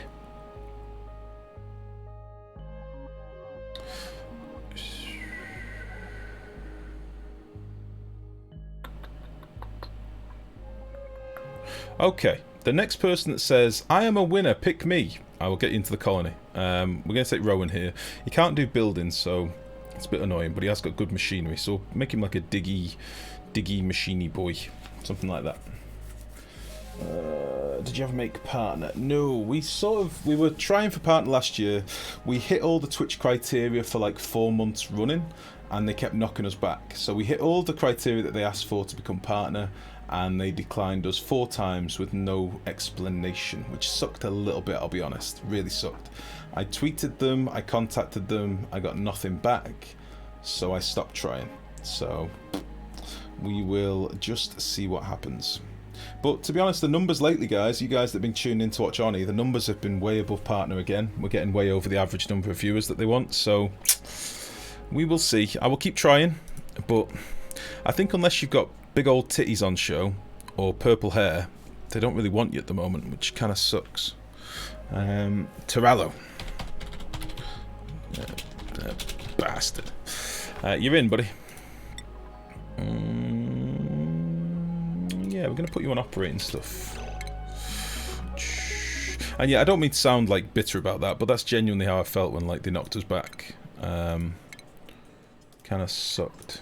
Okay. The next person that says, I am a winner, pick me. I will get you into the colony. We're going to take Rowan here. He can't do building, so it's a bit annoying, but he has got good machinery, so make him like a diggy machiney boy. Something like that. Did you ever make partner? No, we were trying for partner last year. We hit all the Twitch criteria for like 4 months running, and they kept knocking us back. So we hit all the criteria that they asked for to become partner, and they declined us 4 times with no explanation, which sucked a little bit, I'll be honest. Really sucked. I tweeted them, I contacted them, I got nothing back, so I stopped trying. So we will just see what happens. But to be honest, the numbers lately, guys, you guys that have been tuning in to watch Oni, the numbers have been way above partner again. We're getting way over the average number of viewers that they want, so We will see. I will keep trying, but I think unless you've got big old titties on show or purple hair, they don't really want you at the moment, which kind of sucks. Terrallo. Bastard. You're in, buddy. Yeah, we're going to put you on operating stuff. And yeah, I don't mean to sound like bitter about that, but that's genuinely how I felt when like they knocked us back. Kind of sucked.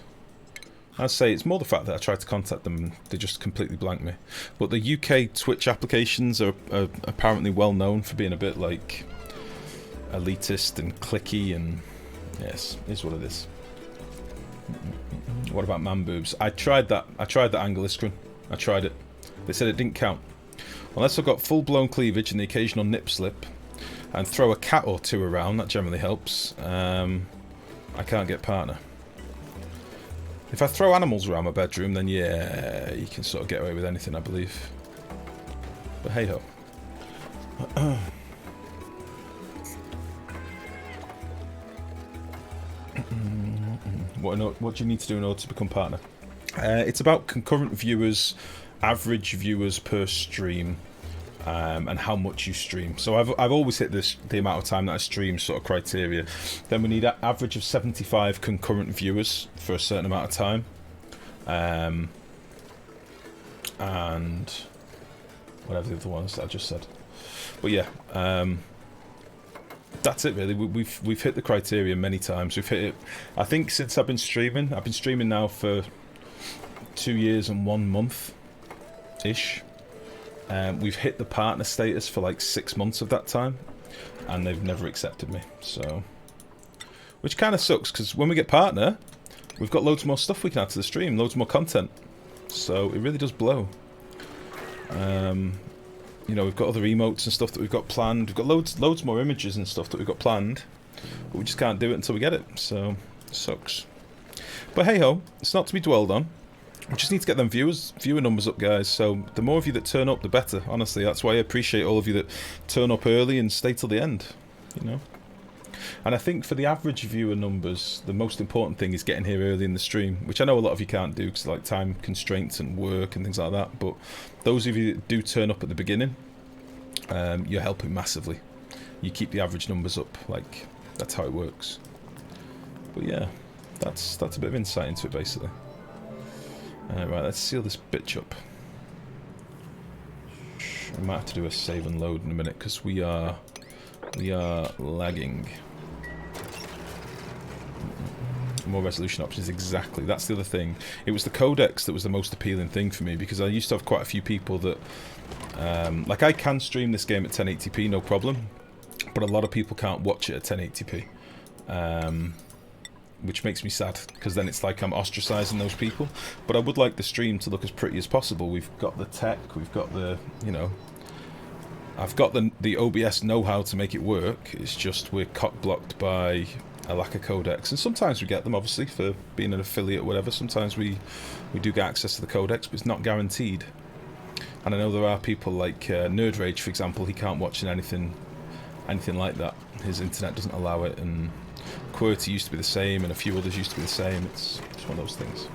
I'd say it's more the fact that I tried to contact them and they just completely blanked me. But the UK Twitch applications are apparently well known for being a bit like elitist and cliquey, and yes, it is what it is. What about man boobs? I tried that angle iskrin. I tried it. They said it didn't count. Unless I've got full-blown cleavage and the occasional nip slip, and throw a cat or two around, that generally helps, I can't get partner. If I throw animals around my bedroom, then yeah, you can sort of get away with anything, I believe. But hey-ho. What do you need to do in order to become partner? It's about concurrent viewers, average viewers per stream, and how much you stream. So I've always hit the amount of time that I stream sort of criteria. Then we need an average of 75 concurrent viewers for a certain amount of time, and whatever the other ones that I just said. But yeah, that's it really. We've hit the criteria many times. We've hit it, I think, since I've been streaming. I've been streaming now for 2 years and 1 month ish. We've hit the partner status for like 6 months of that time, and they've never accepted me. So, which kind of sucks, because when we get partner, we've got loads more stuff we can add to the stream, loads more content. So it really does blow. You know, we've got other emotes and stuff that we've got planned. We've got loads more images and stuff that we've got planned, but we just can't do it until we get it. So it sucks. But hey ho, it's not to be dwelled on. We just need to get them viewer numbers up, guys. So the more of you that turn up, the better. Honestly, that's why I appreciate all of you that turn up early and stay till the end. You know. And I think for the average viewer numbers, the most important thing is getting here early in the stream, which I know a lot of you can't do because like time constraints and work and things like that. But those of you that do turn up at the beginning, you're helping massively. You keep the average numbers up. Like that's how it works. But yeah, that's a bit of insight into it basically. Right, let's seal this bitch up. I might have to do a save and load in a minute because we are lagging. More resolution options, exactly. That's the other thing. It was the codecs that was the most appealing thing for me, because I used to have quite a few people that like I can stream this game at 1080p no problem, but a lot of people can't watch it at 1080p, which makes me sad, because then it's like I'm ostracizing those people. But I would like the stream to look as pretty as possible. We've got the tech, we've got the, you know, I've got the OBS know-how to make it work. It's just we're cock-blocked by a lack of codecs, and sometimes we get them, obviously, for being an affiliate or whatever. Sometimes we do get access to the codecs, but it's not guaranteed. And I know there are people like Nerd Rage, for example. He can't watch anything like that. His internet doesn't allow it, and QWERTY used to be the same, and a few others used to be the same. It's one of those things.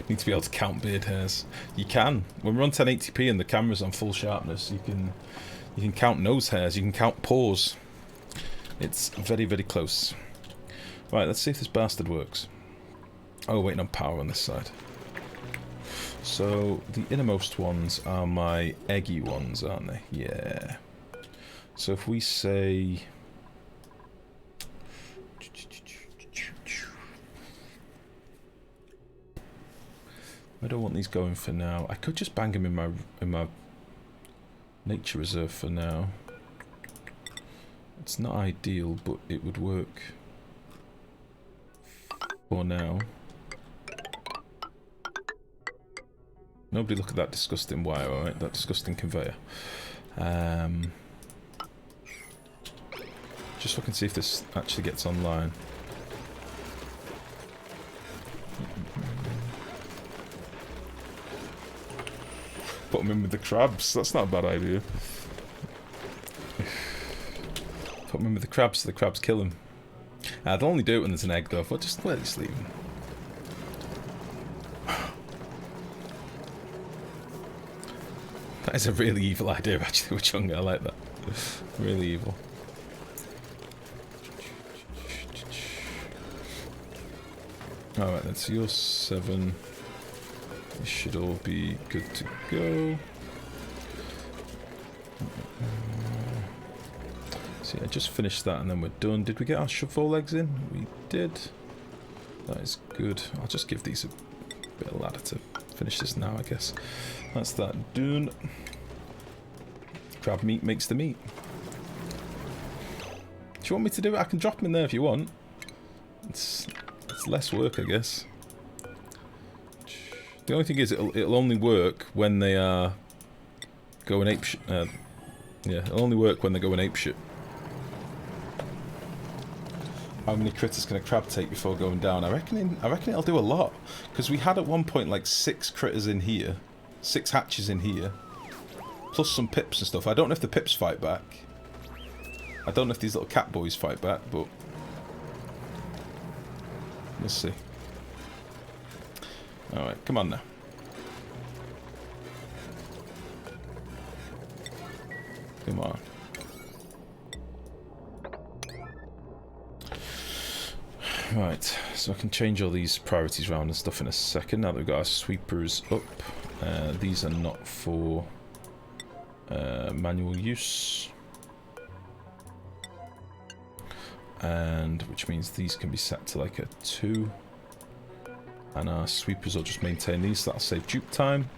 Need to be able to count beard hairs. You can. When we're on 1080p and the camera's on full sharpness, you can count nose hairs, you can count pores. It's very, very close. Right, let's see if this bastard works. Oh, waiting on power on this side. So, the innermost ones are my eggy ones, aren't they? Yeah. So if we say... I don't want these going for now. I could just bang them in my nature reserve for now. It's not ideal, but it would work for now. Nobody look at that disgusting wire, alright? That disgusting conveyor. Just look and see if this actually gets online. Put them in with the crabs. That's not a bad idea. Put them in with the crabs so the crabs kill them. I'd only do it when there's an egg, though. But just let it leave him. That is a really evil idea, actually, with Chunga. I like that. Really evil. Alright, then, so you're 7. This should all be good to go. So yeah, just finished that and then we're done. Did we get our shovel legs in? We did. That is good. I'll just give these a bit of ladder to finish this now, I guess. That's that done. Crab meat makes the meat. Do you want me to do it? I can drop them in there if you want. It's less work, I guess. The only thing is, it'll only work when they are going apeshit. Yeah, it'll only work when they're going apeshit. How many critters can a crab take before going down? I reckon it'll do a lot, because we had at one point like 6 critters in here, 6 hatches in here, plus some pips and stuff. I don't know if the pips fight back. I don't know if these little cat boys fight back, but we'll see. Alright, come on now. Come on. Right, so I can change all these priorities around and stuff in a second. Now that we've got our sweepers up. These are not for manual use. And which means these can be set to like a 2. And our sweepers will just maintain these, so that'll save dupe time.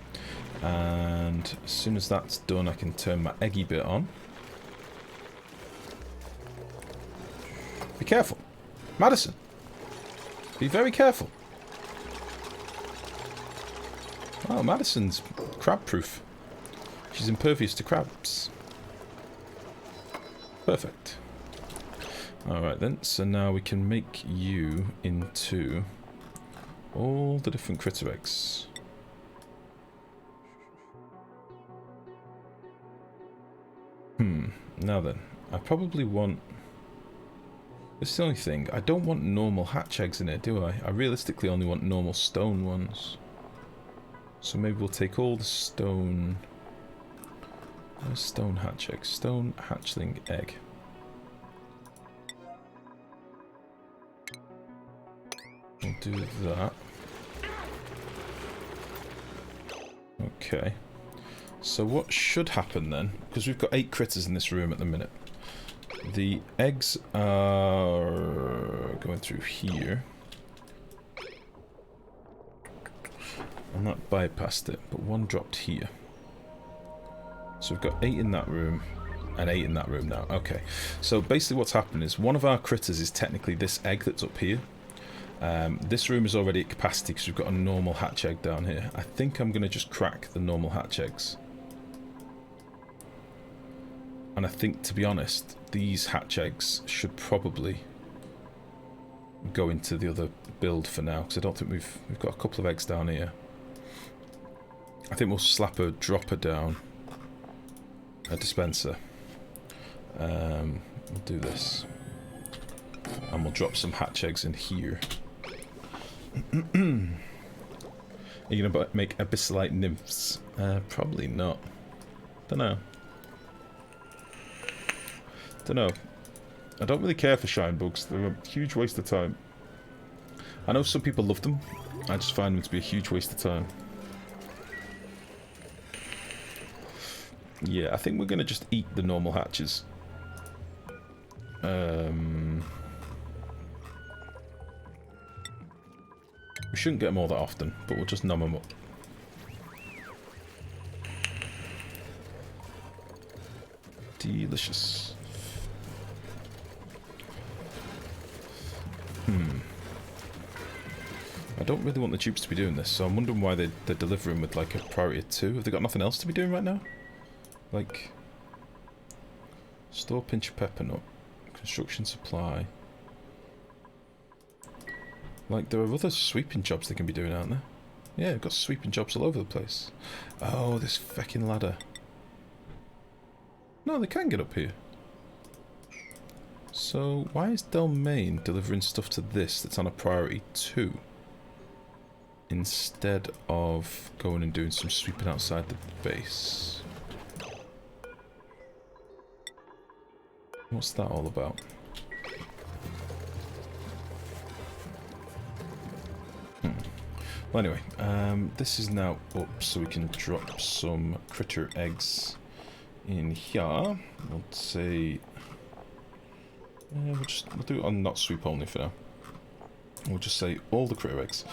And as soon as that's done, I can turn my eggy bit on. Be careful. Madison. Be very careful. Oh, Madison's crab-proof. She's impervious to crabs. Perfect. Alright then, so now we can make you into all the different critter eggs. Now then, I probably want... This is the only thing, I don't want normal hatch eggs in it, do I? I realistically only want normal stone ones. So maybe we'll take all the stone... Where's stone hatch egg? Stone hatchling egg. We'll do that. Okay. So what should happen then, because we've got 8 critters in this room at the minute. The eggs are going through here. And that bypassed it, but 1 dropped here. So we've got 8 in that room, and 8 in that room now. Okay. So basically what's happened is, one of our critters is technically this egg that's up here. This room is already at capacity because we've got a normal hatch egg down here. I think I'm going to just crack the normal hatch eggs. And I think, to be honest, these hatch eggs should probably go into the other build for now, because I don't think we've got a couple of eggs down here. I think we'll slap a dropper down, a dispenser. We'll do this. And we'll drop some hatch eggs in here. Are you going to make abyssalite nymphs? Probably not. Dunno. I don't really care for shine bugs. They're a huge waste of time. I know some people love them. I just find them to be a huge waste of time. Yeah, I think we're going to just eat the normal hatches. We shouldn't get them all that often, but we'll just numb them up. Delicious. I don't really want the dupes to be doing this, so I'm wondering why they're delivering with like a priority of 2. Have they got nothing else to be doing right now? Like... Store pinch of pepper nut. Construction supply. Like, there are other sweeping jobs they can be doing, aren't there? Yeah, we've got sweeping jobs all over the place. Oh, this fucking ladder. No, they can get up here. So, why is Domain delivering stuff to this that's on a priority 2? Instead of going and doing some sweeping outside the base? What's that all about? Well, anyway, this is now up, so we can drop some critter eggs in here. We'll say... we'll do it on not sweep only for now. We'll just say all the critter eggs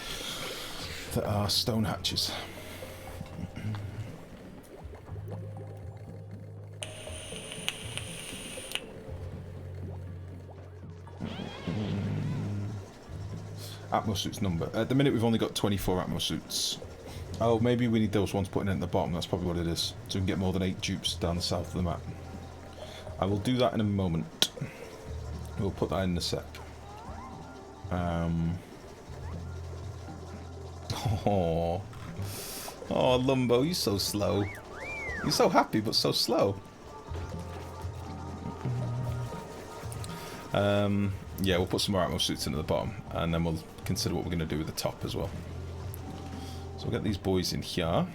that are stone hatches. Atmo suits number. At the minute we've only got 24 Atmo suits. Oh, maybe we need those ones putting in at the bottom. That's probably what it is. So we can get more than 8 dupes down the south of the map. I will do that in a moment. We'll put that in the sec. Oh, Lumbo, you're so slow. You're so happy, but so slow. Yeah, we'll put some more Atmo suits into the bottom, and then we'll consider what we're going to do with the top as well. So we'll get these boys in here.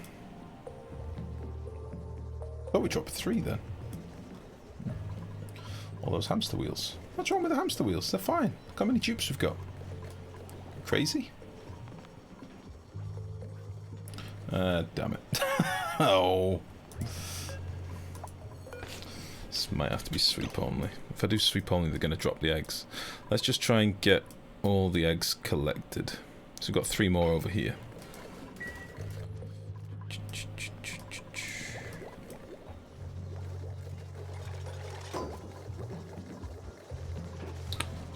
Oh, we dropped 3 then. All those hamster wheels. What's wrong with the hamster wheels? They're fine. Look how many dupes we've got. Crazy? Damn it. Oh. This might have to be sweep only. If I do sweep only, they're going to drop the eggs. Let's just try and get all the eggs collected. So we've got 3 more over here.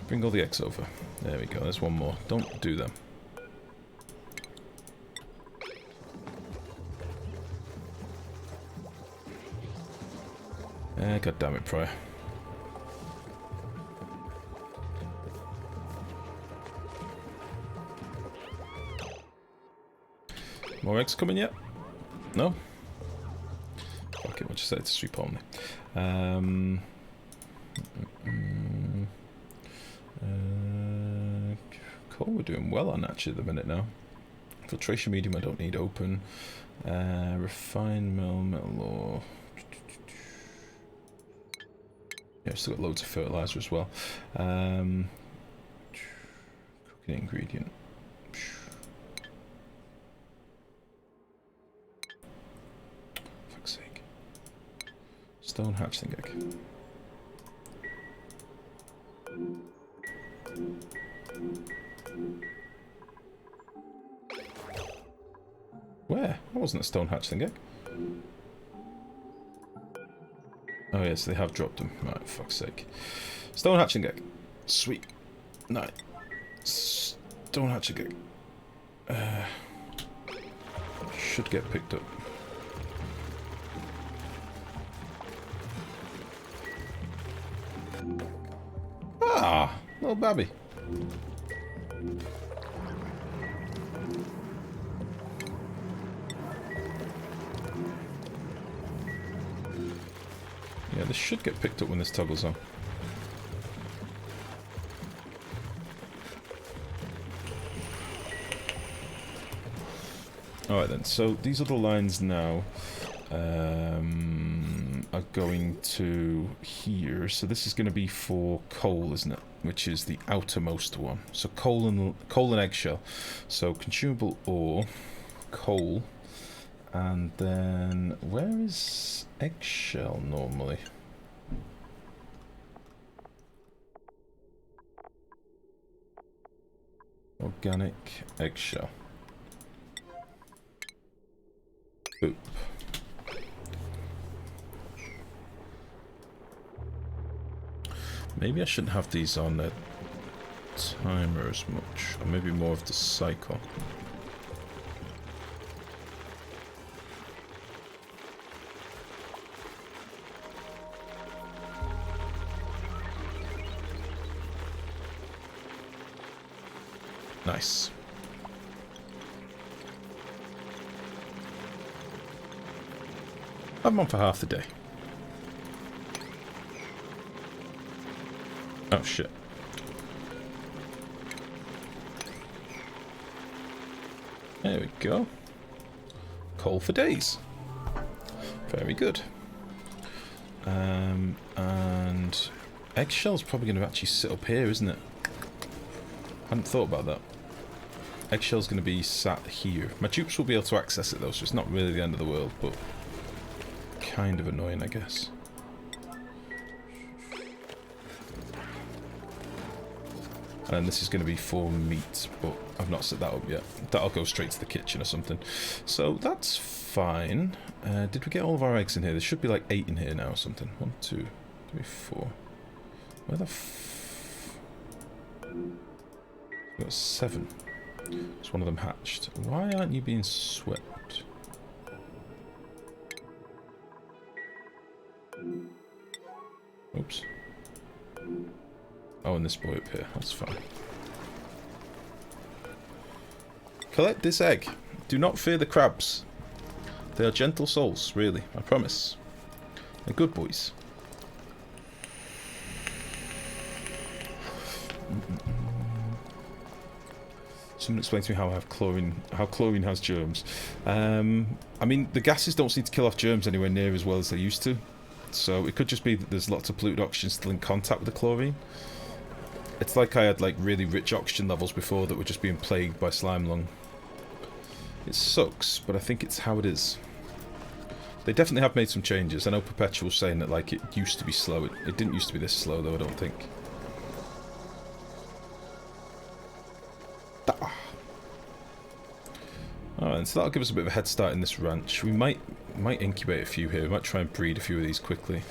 Bring all the eggs over. There we go, there's one more. Don't do them. God damn it, Prior. More eggs coming yet? No? Okay, we'll just say it's sweep only. Cool, we're doing well on actually at the minute now. Filtration medium I don't need open. Refine mill, metal ore. Yeah, I've still got loads of fertilizer as well. Cooking ingredient. Fuck's sake. Stone hatchling egg. Where? That wasn't a stone hatchling egg. Oh yes, they have dropped them. Right, fuck's sake. Stone hatching egg. Sweet. No. Stone hatching egg. Should get picked up. Ah! Little babby. Yeah, this should get picked up when this toggles on. Alright then, so these other lines now are going to here. So this is going to be for coal, isn't it? Which is the outermost one. So coal and eggshell. So consumable ore, coal, and then where is eggshell normally? Organic eggshell. Boop. Maybe I shouldn't have these on a timer as much, or maybe more of the cycle. Nice. I'm on for half the day. Oh shit. There we go. Coal for days. Very good. And eggshell's probably going to actually sit up here, isn't it? I hadn't thought about that. Eggshell's going to be sat here. My dupes will be able to access it though, so it's not really the end of the world, but kind of annoying, I guess. And then this is going to be for meat, but I've not set that up yet. That'll go straight to the kitchen or something. So that's fine. Did we get all of our eggs in here? There should be like 8 in here now or something. 1, 2, 3, 4. Where the we've got 7. Is one of them hatched? Why aren't you being swept? Oops. Oh, and this boy up here. That's fine. Collect this egg. Do not fear the crabs. They are gentle souls, really. I promise. They're good boys. Someone explain to me how I have chlorine. How chlorine has germs. I mean, the gases don't seem to kill off germs anywhere near as well as they used to. So it could just be that there's lots of polluted oxygen still in contact with the chlorine. It's like I had like really rich oxygen levels before that were just being plagued by slime lung. It sucks, but I think it's how it is. They definitely have made some changes. I know Perpetual's saying that like it used to be slow. It didn't used to be this slow though, I don't think. Alright, so that'll give us a bit of a head start in this ranch. We might incubate a few here. We might try and breed a few of these quickly.